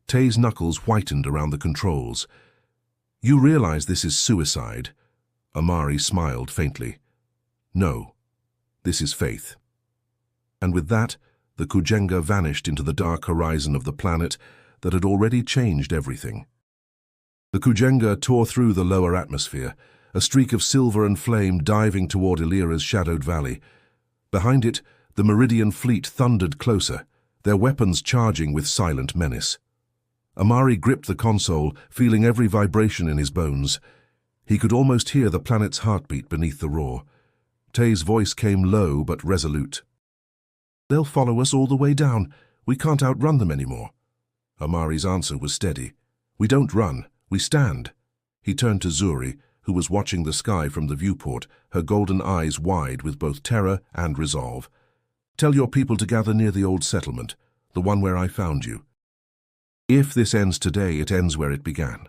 Tay's knuckles whitened around the controls. "You realize this is suicide?" Amari smiled faintly. "No, this is faith." And with that, the Kujenga vanished into the dark horizon of the planet that had already changed everything. The Kujenga tore through the lower atmosphere, a streak of silver and flame diving toward Illyra's shadowed valley. Behind it, the Meridian fleet thundered closer, their weapons charging with silent menace. Amari gripped the console, feeling every vibration in his bones. He could almost hear the planet's heartbeat beneath the roar. Tay's voice came low but resolute. "They'll follow us all the way down. We can't outrun them anymore." Amari's answer was steady. "We don't run, we stand." He turned to Zuri, who was watching the sky from the viewport, her golden eyes wide with both terror and resolve. "Tell your people to gather near the old settlement, the one where I found you. If this ends today, it ends where it began."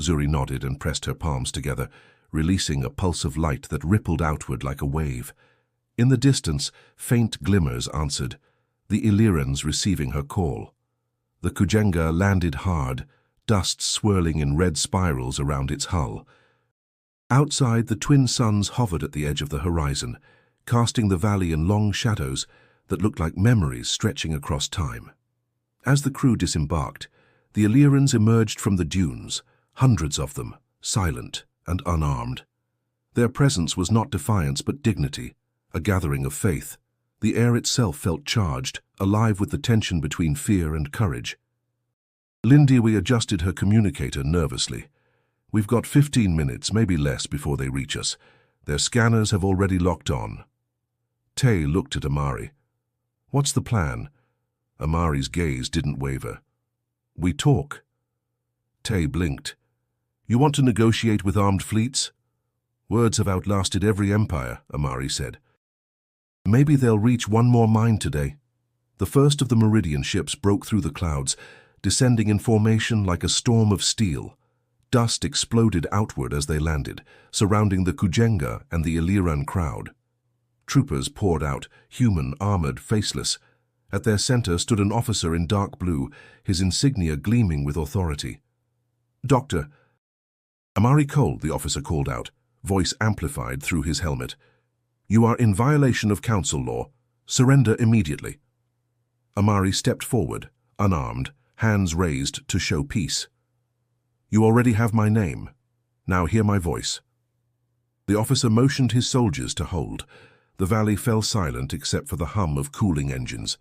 Zuri nodded and pressed her palms together, releasing a pulse of light that rippled outward like a wave. In the distance, faint glimmers answered, the Illyrans receiving her call. The Kujenga landed hard, dust swirling in red spirals around its hull. Outside, the twin suns hovered at the edge of the horizon, casting the valley in long shadows that looked like memories stretching across time. As the crew disembarked, the Illyrans emerged from the dunes, hundreds of them, silent and unarmed. Their presence was not defiance but dignity, a gathering of faith. The air itself felt charged, alive with the tension between fear and courage. Lindiwe adjusted her communicator nervously. "We've got 15 minutes, maybe less, before they reach us. Their scanners have already locked on." Tay looked at Amari. "What's the plan?" Amari's gaze didn't waver. "We talk." Tay blinked. "You want to negotiate with armed fleets?" "Words have outlasted every empire," Amari said. "Maybe they'll reach one more mine today." The first of the Meridian ships broke through the clouds, descending in formation like a storm of steel. Dust exploded outward as they landed, surrounding the Kujenga and the Illyran crowd. Troopers poured out, human, armored, faceless. At their center stood an officer in dark blue, his insignia gleaming with authority. "Doctor." "Amari Cole," the officer called out, voice amplified through his helmet. "You are in violation of council law. Surrender immediately." Amari stepped forward, unarmed, hands raised to show peace. "You already have my name. Now hear my voice." The officer motioned his soldiers to hold. The valley fell silent except for the hum of cooling engines.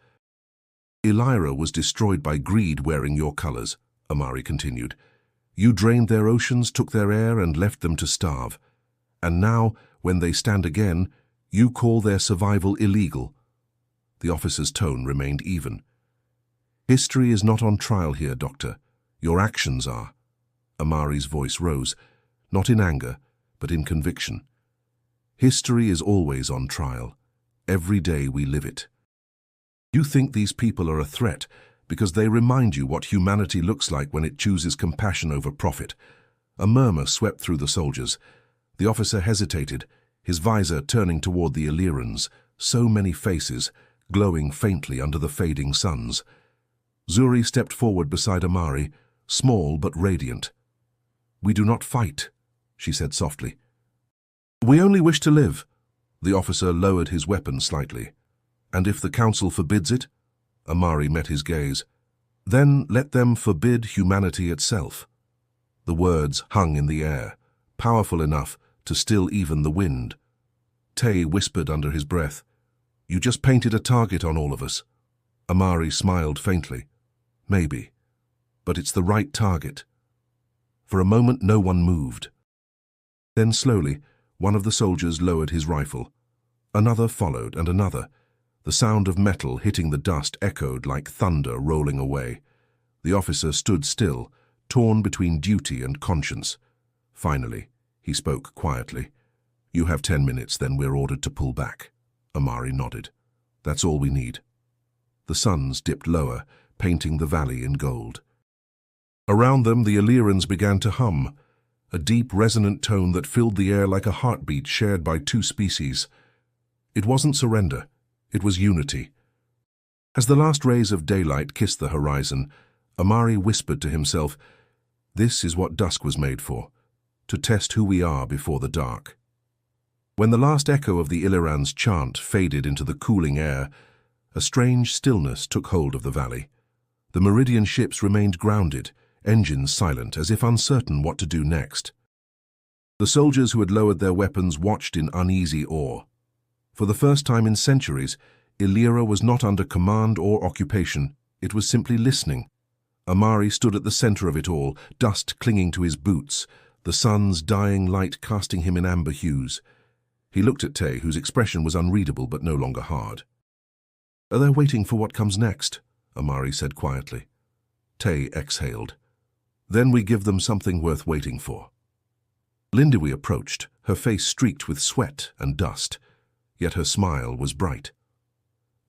"Illyra was destroyed by greed wearing your colors," Amari continued. "You drained their oceans, took their air, and left them to starve. And now, when they stand again, you call their survival illegal." The officer's tone remained even. "History is not on trial here, Doctor. Your actions are." Amari's voice rose, not in anger, but in conviction. "History is always on trial. Every day we live it. You think these people are a threat because they remind you what humanity looks like when it chooses compassion over profit." A murmur swept through the soldiers. The officer hesitated, his visor turning toward the Illyrans, so many faces, glowing faintly under the fading suns. Zuri stepped forward beside Amari, small but radiant. "We do not fight," she said softly. "We only wish to live." The officer lowered his weapon slightly. "And if the council forbids it?" Amari met his gaze. "Then let them forbid humanity itself." The words hung in the air, powerful enough to still even the wind. Tay whispered under his breath, "You just painted a target on all of us." Amari smiled faintly. "Maybe, but it's the right target." For a moment no one moved. Then slowly, one of the soldiers lowered his rifle. Another followed, and another. The sound of metal hitting the dust echoed like thunder rolling away. The officer stood still, torn between duty and conscience. Finally, he spoke quietly. "You have 10 minutes, then we're ordered to pull back." Amari nodded. "That's all we need." The suns dipped lower, painting the valley in gold. Around them, the Illyrans began to hum, a deep, resonant tone that filled the air like a heartbeat shared by two species. It wasn't surrender, it was unity. As the last rays of daylight kissed the horizon, Amari whispered to himself, "This is what dusk was made for, to test who we are before the dark." When the last echo of the Illyrans' chant faded into the cooling air, a strange stillness took hold of the valley. The Meridian ships remained grounded, engines silent, as if uncertain what to do next. The soldiers who had lowered their weapons watched in uneasy awe. For the first time in centuries, Illyria was not under command or occupation, it was simply listening. Amari stood at the center of it all, dust clinging to his boots, the sun's dying light casting him in amber hues. He looked at Tay, whose expression was unreadable but no longer hard. "They're waiting for what comes next," Amari said quietly. Tay exhaled. "Then we give them something worth waiting for." Lindiwe approached, her face streaked with sweat and dust, yet her smile was bright.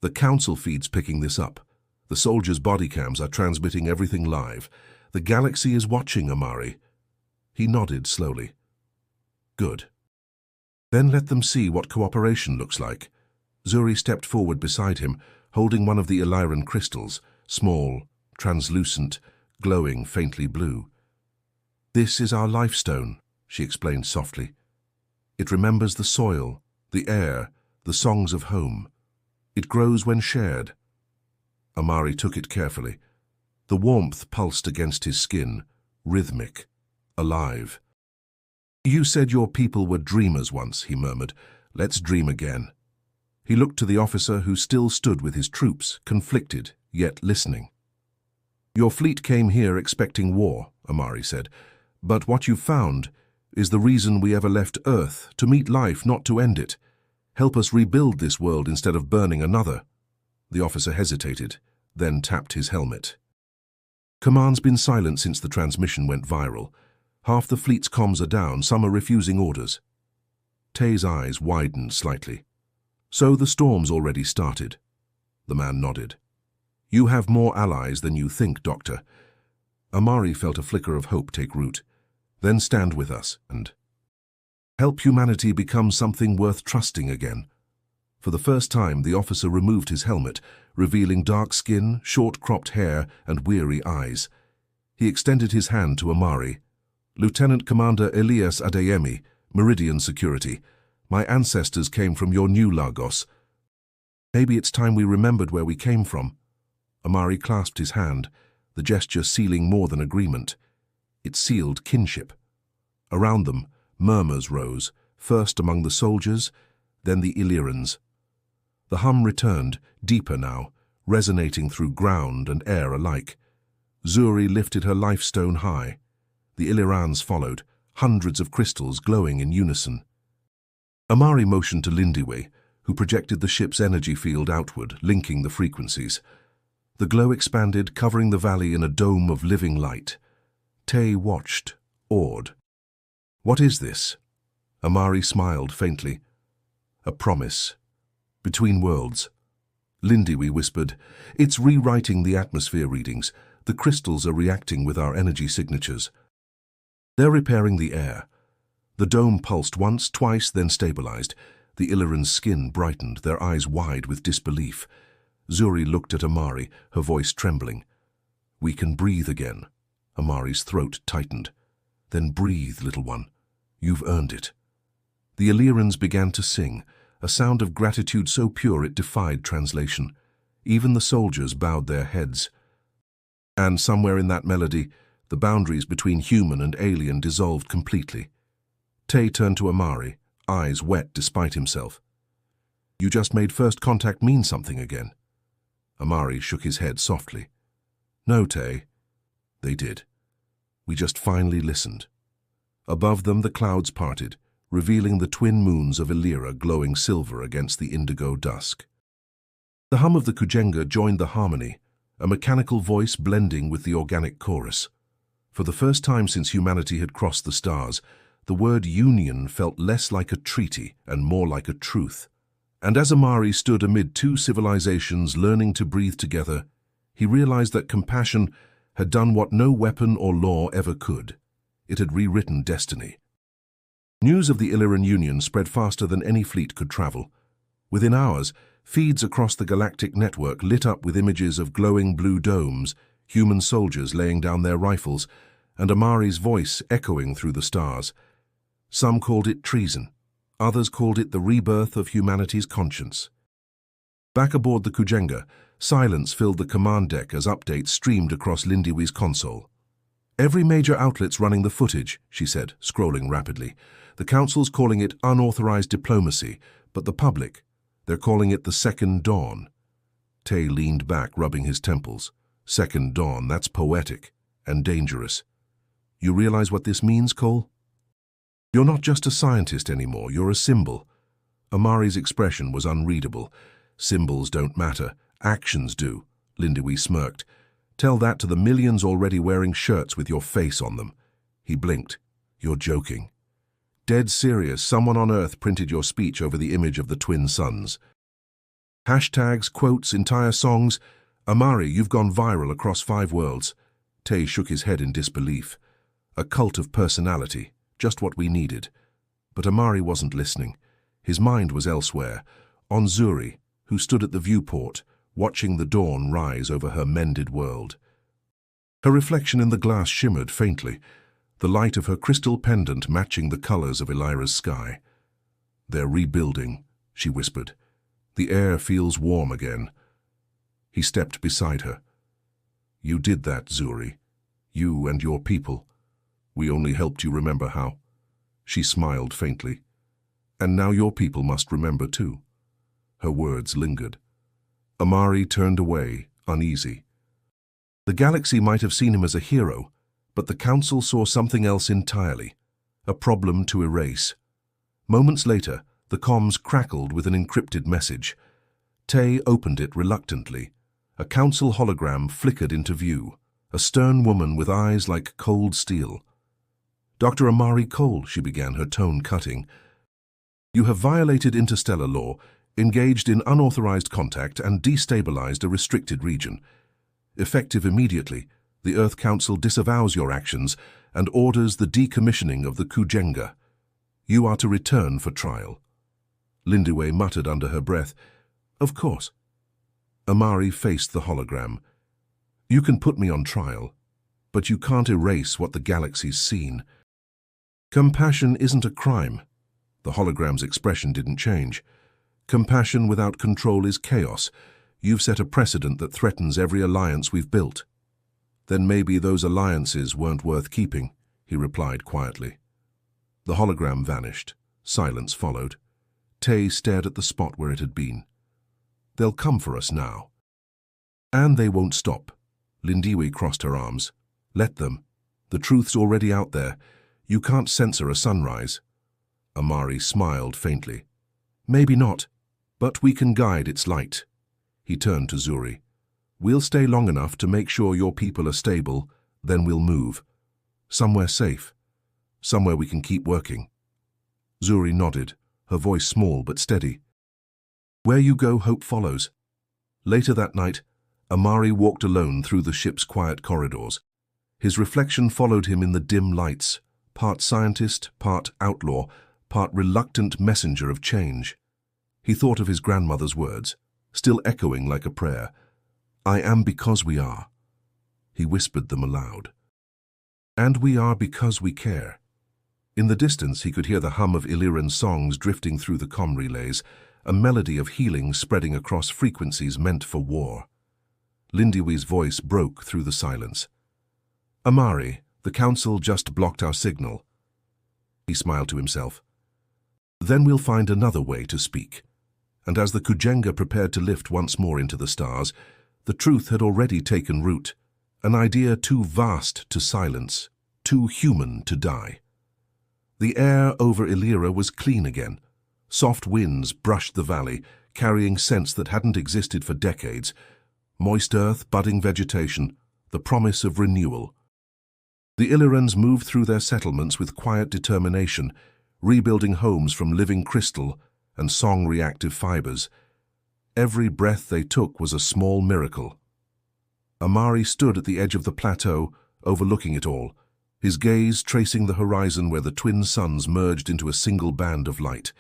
"The council feed's picking this up. The soldiers' body cams are transmitting everything live. The galaxy is watching, Amari." He nodded slowly. "Good. Then let them see what cooperation looks like." Zuri stepped forward beside him, holding one of the Illyran crystals, small, translucent, glowing faintly blue. "This is our life stone," she explained softly. "It remembers the soil, the air, the songs of home. It grows when shared." Amari took it carefully. The warmth pulsed against his skin, rhythmic, alive. "You said your people were dreamers once," he murmured. "Let's dream again." He looked to the officer who still stood with his troops, conflicted, yet listening. "Your fleet came here expecting war," Amari said, "but what you found is the reason we ever left Earth, to meet life, not to end it. Help us rebuild this world instead of burning another." The officer hesitated, then tapped his helmet. "Command's been silent since the transmission went viral. Half the fleet's comms are down, some are refusing orders." Tay's eyes widened slightly. "So the storm's already started." The man nodded. "You have more allies than you think, Doctor." Amari felt a flicker of hope take root. "Then stand with us and help humanity become something worth trusting again." For the first time, the officer removed his helmet, revealing dark skin, short-cropped hair, and weary eyes. He extended his hand to Amari. "Lieutenant Commander Elias Adeyemi, Meridian Security. My ancestors came from your new Lagos. Maybe it's time we remembered where we came from." Amari clasped his hand, the gesture sealing more than agreement. It sealed kinship. Around them, murmurs rose, first among the soldiers, then the Illyrans. The hum returned, deeper now, resonating through ground and air alike. Zuri lifted her life stone high. The Illyrans followed, hundreds of crystals glowing in unison. Amari motioned to Lindiwe, who projected the ship's energy field outward, linking the frequencies. The glow expanded, covering the valley in a dome of living light. Tay watched, awed. "What is this?" Amari smiled faintly. "A promise. Between worlds." Lindiwe whispered, "It's rewriting the atmosphere readings. The crystals are reacting with our energy signatures. They're repairing the air." The dome pulsed once, twice, then stabilized. The Illyran's skin brightened, their eyes wide with disbelief. Zuri looked at Amari, her voice trembling. "We can breathe again." Amari's throat tightened. Then breathe, little one. You've earned it. The Illyrans began to sing, a sound of gratitude so pure it defied translation. Even the soldiers bowed their heads. And somewhere in that melody, the boundaries between human and alien dissolved completely. Tay turned to Amari, eyes wet despite himself. You just made first contact mean something again. Amari shook his head softly. No, Tay. They did. We just finally listened. Above them the clouds parted, revealing the twin moons of Illyra glowing silver against the indigo dusk. The hum of the kujenga joined the harmony, a mechanical voice blending with the organic chorus. For the first time since humanity had crossed the stars, the word union felt less like a treaty and more like a truth. And as Amari stood amid two civilizations learning to breathe together, he realized that compassion had done what no weapon or law ever could. It had rewritten destiny. News of the Illyran Union spread faster than any fleet could travel. Within hours, feeds across the galactic network lit up with images of glowing blue domes, human soldiers laying down their rifles, and Amari's voice echoing through the stars. Some called it treason. Others called it the rebirth of humanity's conscience. Back aboard the kujenga, silence filled the command deck as updates streamed across Lindiwee's console. Every major outlet's running the footage, she said, scrolling rapidly. The Council's calling it unauthorized diplomacy, but the public, they're calling it the Second Dawn. Tay leaned back, rubbing his temples. Second Dawn, that's poetic and dangerous. You realize what this means, Cole? You're not just a scientist anymore, you're a symbol. Amari's expression was unreadable. Symbols don't matter, actions do, Lindewee smirked. Tell that to the millions already wearing shirts with your face on them. He blinked. You're joking. Dead serious, someone on Earth printed your speech over the image of the twin suns. Hashtags, quotes, entire songs. Amari, you've gone viral across 5 worlds. Tay shook his head in disbelief. A cult of personality, just what we needed. But Amari wasn't listening. His mind was elsewhere, on Zuri, who stood at the viewport, watching the dawn rise over her mended world. Her reflection in the glass shimmered faintly, the light of her crystal pendant matching the colors of Illyra's sky. They're rebuilding, she whispered. The air feels warm again. He stepped beside her. You did that, Zuri. You and your people. We only helped you remember how. She smiled faintly. And now your people must remember too. Her words lingered. Amari turned away, uneasy. The galaxy might have seen him as a hero, but the Council saw something else entirely, a problem to erase. Moments later, the comms crackled with an encrypted message. Tay opened it reluctantly. A Council hologram flickered into view, a stern woman with eyes like cold steel. Dr. Amari Cole, she began, her tone cutting. You have violated interstellar law, engaged in unauthorized contact, and destabilized a restricted region. Effective immediately, the Earth Council disavows your actions and orders the decommissioning of the kujenga. You are to return for trial. Lindewee muttered under her breath, Of course. Amari faced the hologram. You can put me on trial, but you can't erase what the galaxy's seen. Compassion isn't a crime. The hologram's expression didn't change. Compassion without control is chaos. You've set a precedent that threatens every alliance we've built. Then maybe those alliances weren't worth keeping, he replied quietly. The hologram vanished. Silence followed. Tay stared at the spot where it had been. They'll come for us now. And they won't stop. Lindewee crossed her arms. Let them. The truth's already out there. You can't censor a sunrise. Amari smiled faintly. Maybe not, but we can guide its light. He turned to Zuri. We'll stay long enough to make sure your people are stable, then we'll move. Somewhere safe. Somewhere we can keep working. Zuri nodded, her voice small but steady. Where you go, hope follows. Later that night, Amari walked alone through the ship's quiet corridors. His reflection followed him in the dim lights, part scientist, part outlaw, part reluctant messenger of change. He thought of his grandmother's words, still echoing like a prayer. I am because we are. He whispered them aloud. And we are because we care. In the distance he could hear the hum of Illyrian songs drifting through the comm relays, a melody of healing spreading across frequencies meant for war. Lindiwee's voice broke through the silence. Amari, the council just blocked our signal. He smiled to himself. Then we'll find another way to speak. And as the Kujenga prepared to lift once more into the stars, the truth had already taken root, an idea too vast to silence, too human to die. The air over Illyria was clean again. Soft winds brushed the valley, carrying scents that hadn't existed for decades. Moist earth, budding vegetation, the promise of renewal. The Illyrians moved through their settlements with quiet determination, rebuilding homes from living crystal and song-reactive fibers. Every breath they took was a small miracle. Amari stood at the edge of the plateau, overlooking it all, his gaze tracing the horizon where the twin suns merged into a single band of light.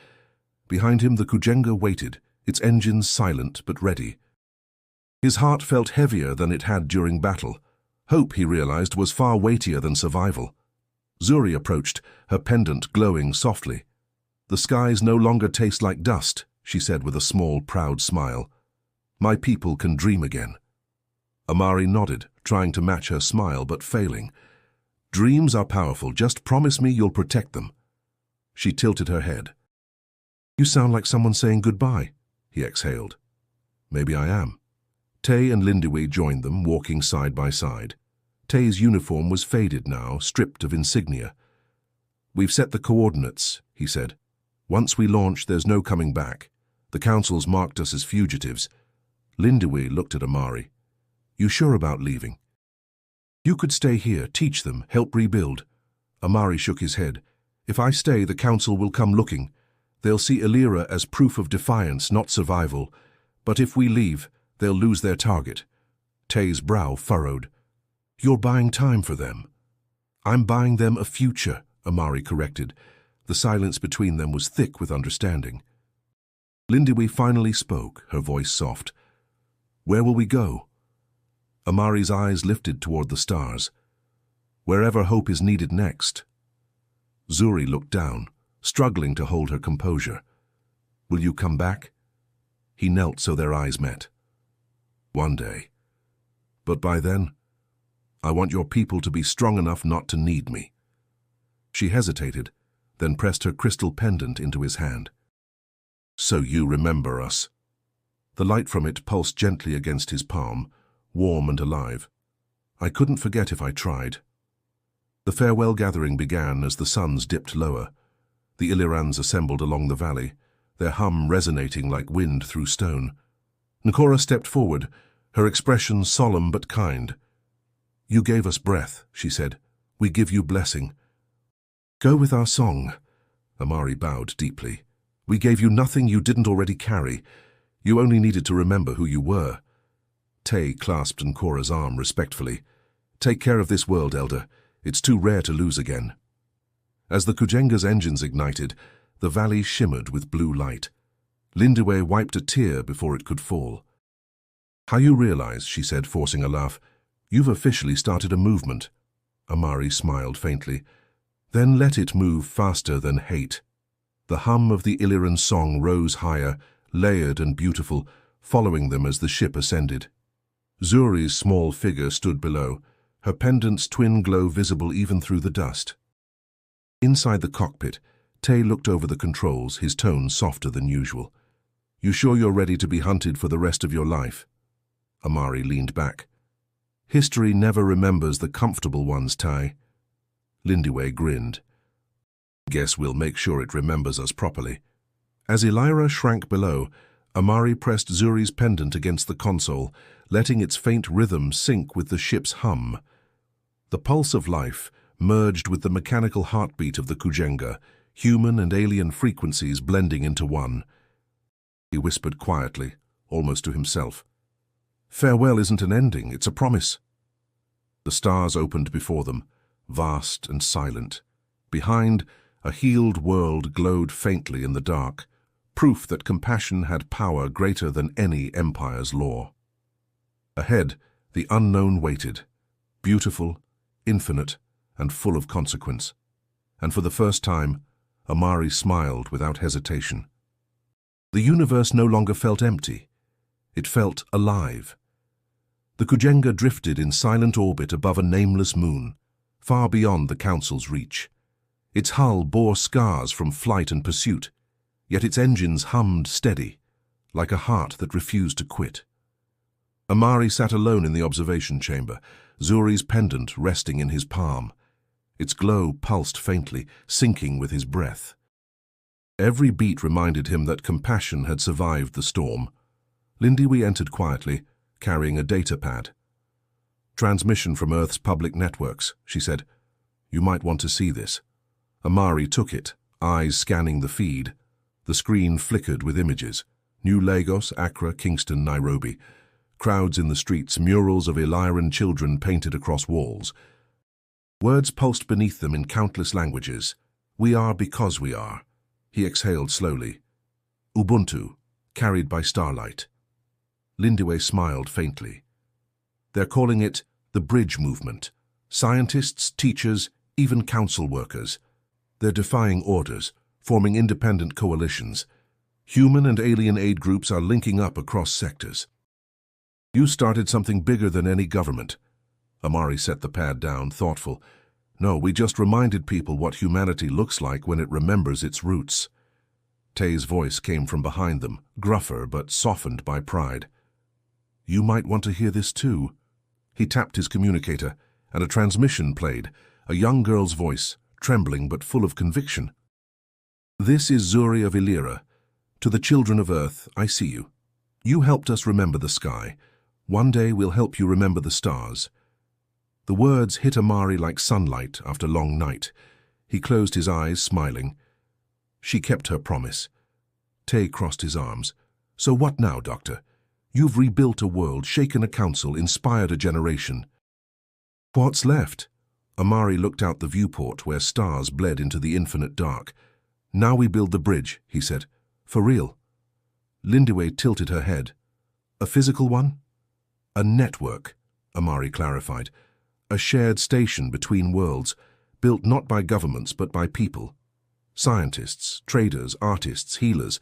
Behind him the Kujenga waited, its engines silent but ready. His heart felt heavier than it had during battle. Hope, he realized, was far weightier than survival. Zuri approached, her pendant glowing softly. "The skies no longer taste like dust," she said with a small, proud smile. "My people can dream again." Amari nodded, trying to match her smile but failing. "Dreams are powerful. Just promise me you'll protect them." She tilted her head. "You sound like someone saying goodbye," he exhaled. "Maybe I am." Tay and Lindewee joined them, walking side by side. Tay's uniform was faded now, stripped of insignia. "We've set the coordinates," he said. "Once we launch, there's no coming back. The council's marked us as fugitives." Lindewee looked at Amari. "You sure about leaving?" "You could stay here, teach them, help rebuild." Amari shook his head. "If I stay, the council will come looking. They'll see Illyria as proof of defiance, not survival. But if we leave, they'll lose their target." Tay's brow furrowed. "You're buying time for them." "I'm buying them a future," Amari corrected. The silence between them was thick with understanding. Lindewee finally spoke, her voice soft. "Where will we go?" Amari's eyes lifted toward the stars. "Wherever hope is needed next." Zuri looked down, struggling to hold her composure. "Will you come back?" He knelt so their eyes met. "One day. But by then, I want your people to be strong enough not to need me." She hesitated, then pressed her crystal pendant into his hand. "So you remember us." The light from it pulsed gently against his palm, warm and alive. "I couldn't forget if I tried." The farewell gathering began as the suns dipped lower. The Illyrians assembled along the valley, their hum resonating like wind through stone. Nkora stepped forward, her expression solemn but kind. "You gave us breath," she said. "We give you blessing." "Go with our song." Amari bowed deeply. "We gave you nothing you didn't already carry. You only needed to remember who you were." Tay clasped Nkora's arm respectfully. "Take care of this world, Elder. It's too rare to lose again." As the Kujenga's engines ignited, the valley shimmered with blue light. Lindewee wiped a tear before it could fall. "How you realize," she said, forcing a laugh, "you've officially started a movement." Amari smiled faintly. "Then let it move faster than hate." The hum of the Illyrian song rose higher, layered and beautiful, following them as the ship ascended. Zuri's small figure stood below, her pendant's twin glow visible even through the dust. Inside the cockpit, Tay looked over the controls, his tone softer than usual. "You sure you're ready to be hunted for the rest of your life?" Amari leaned back. "History never remembers the comfortable ones, Tay." Lindewee grinned. "Guess we'll make sure it remembers us properly." As Illyria shrank below, Amari pressed Zuri's pendant against the console, letting its faint rhythm sync with the ship's hum. The pulse of life merged with the mechanical heartbeat of the Kujenga, human and alien frequencies blending into one. He whispered quietly, almost to himself. "Farewell isn't an ending, it's a promise." The stars opened before them, vast and silent. Behind, a healed world glowed faintly in the dark, proof that compassion had power greater than any empire's law. Ahead, the unknown waited, beautiful, infinite, and full of consequence. And for the first time, Amari smiled without hesitation. The universe no longer felt empty. It felt alive. The Kujenga drifted in silent orbit above a nameless moon, far beyond the Council's reach. Its hull bore scars from flight and pursuit, yet its engines hummed steady, like a heart that refused to quit. Amari sat alone in the observation chamber, Zuri's pendant resting in his palm. Its glow pulsed faintly, syncing with his breath. Every beat reminded him that compassion had survived the storm. Lindiwe entered quietly, carrying a data pad. "Transmission from Earth's public networks," she said. "You might want to see this." Amari took it, eyes scanning the feed. The screen flickered with images. New Lagos, Accra, Kingston, Nairobi. Crowds in the streets, murals of Illyrian children painted across walls. Words pulsed beneath them in countless languages. "We are because we are." He exhaled slowly. "Ubuntu, carried by starlight." Lindiwe smiled faintly. "They're calling it the Bridge Movement. Scientists, teachers, even council workers. They're defying orders, forming independent coalitions. Human and alien aid groups are linking up across sectors." "You started something bigger than any government." Amari set the pad down, thoughtful. "No, we just reminded people what humanity looks like when it remembers its roots." Tay's voice came from behind them, gruffer but softened by pride. "You might want to hear this too." He tapped his communicator, and a transmission played, a young girl's voice, trembling but full of conviction. "This is Zuri of Illyria. To the children of Earth, I see you. You helped us remember the sky. One day we'll help you remember the stars." The words hit Amari like sunlight after long night. He closed his eyes, smiling. She kept her promise. Tay crossed his arms. "So what now, Doctor? You've rebuilt a world, shaken a council, inspired a generation. What's left?" Amari looked out the viewport where stars bled into the infinite dark. "Now we build the bridge," he said. "For real." Lindiwe tilted her head. "A physical one?" "A network," Amari clarified. "A shared station between worlds, built not by governments but by people. Scientists, traders, artists, healers.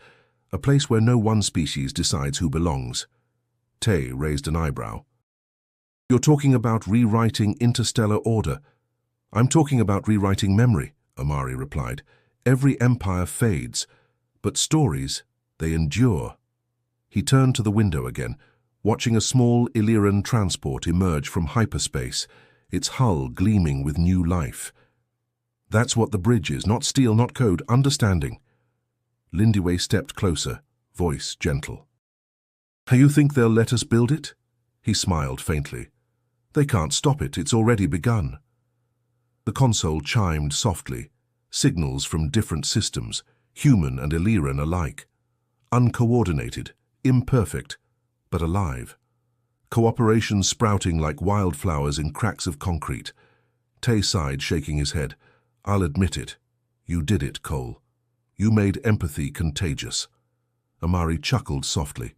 A place where no one species decides who belongs." Tay raised an eyebrow. "You're talking about rewriting interstellar order." "I'm talking about rewriting memory," Amari replied. "Every empire fades, but stories, they endure." He turned to the window again, watching a small Illyrian transport emerge from hyperspace, its hull gleaming with new life. "That's what the bridge is, not steel, not code, understanding." Lindiwe stepped closer, voice gentle. "You think they'll let us build it?" He smiled faintly. "They can't stop it, it's already begun." The console chimed softly, signals from different systems, human and Illyrian alike. Uncoordinated, imperfect, but alive. Cooperation sprouting like wildflowers in cracks of concrete. Tay sighed, shaking his head. "I'll admit it. You did it, Cole. You made empathy contagious." Amari chuckled softly.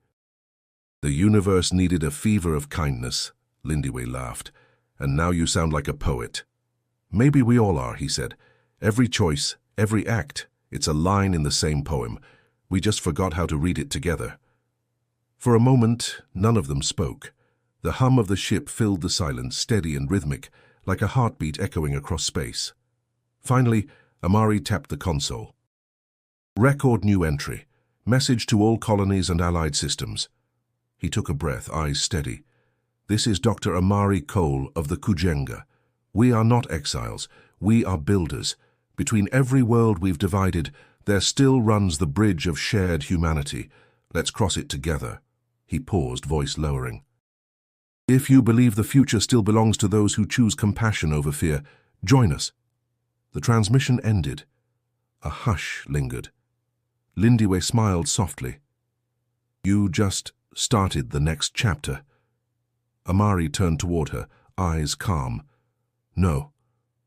"The universe needed a fever of kindness," Lindiwe laughed. "And now you sound like a poet." "Maybe we all are," he said. "Every choice, every act, it's a line in the same poem. We just forgot how to read it together." For a moment, none of them spoke. The hum of the ship filled the silence, steady and rhythmic, like a heartbeat echoing across space. Finally, Amari tapped the console. "Record new entry. Message to all colonies and allied systems." He took a breath, eyes steady. "This is Dr. Amari Cole of the Kujenga. We are not exiles. We are builders. Between every world we've divided, there still runs the bridge of shared humanity. Let's cross it together." He paused, voice lowering. "If you believe the future still belongs to those who choose compassion over fear, join us." The transmission ended. A hush lingered. Lindiwe smiled softly. "You just started the next chapter." Amari turned toward her, eyes calm. "No,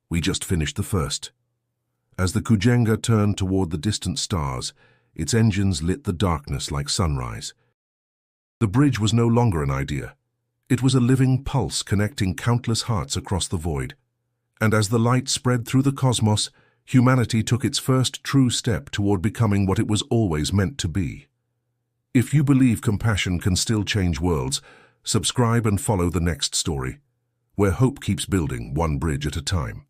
we just finished the first." As the Kujenga turned toward the distant stars, its engines lit the darkness like sunrise. The bridge was no longer an idea. It was a living pulse connecting countless hearts across the void. And as the light spread through the cosmos, humanity took its first true step toward becoming what it was always meant to be. If you believe compassion can still change worlds, subscribe and follow the next story, where hope keeps building one bridge at a time.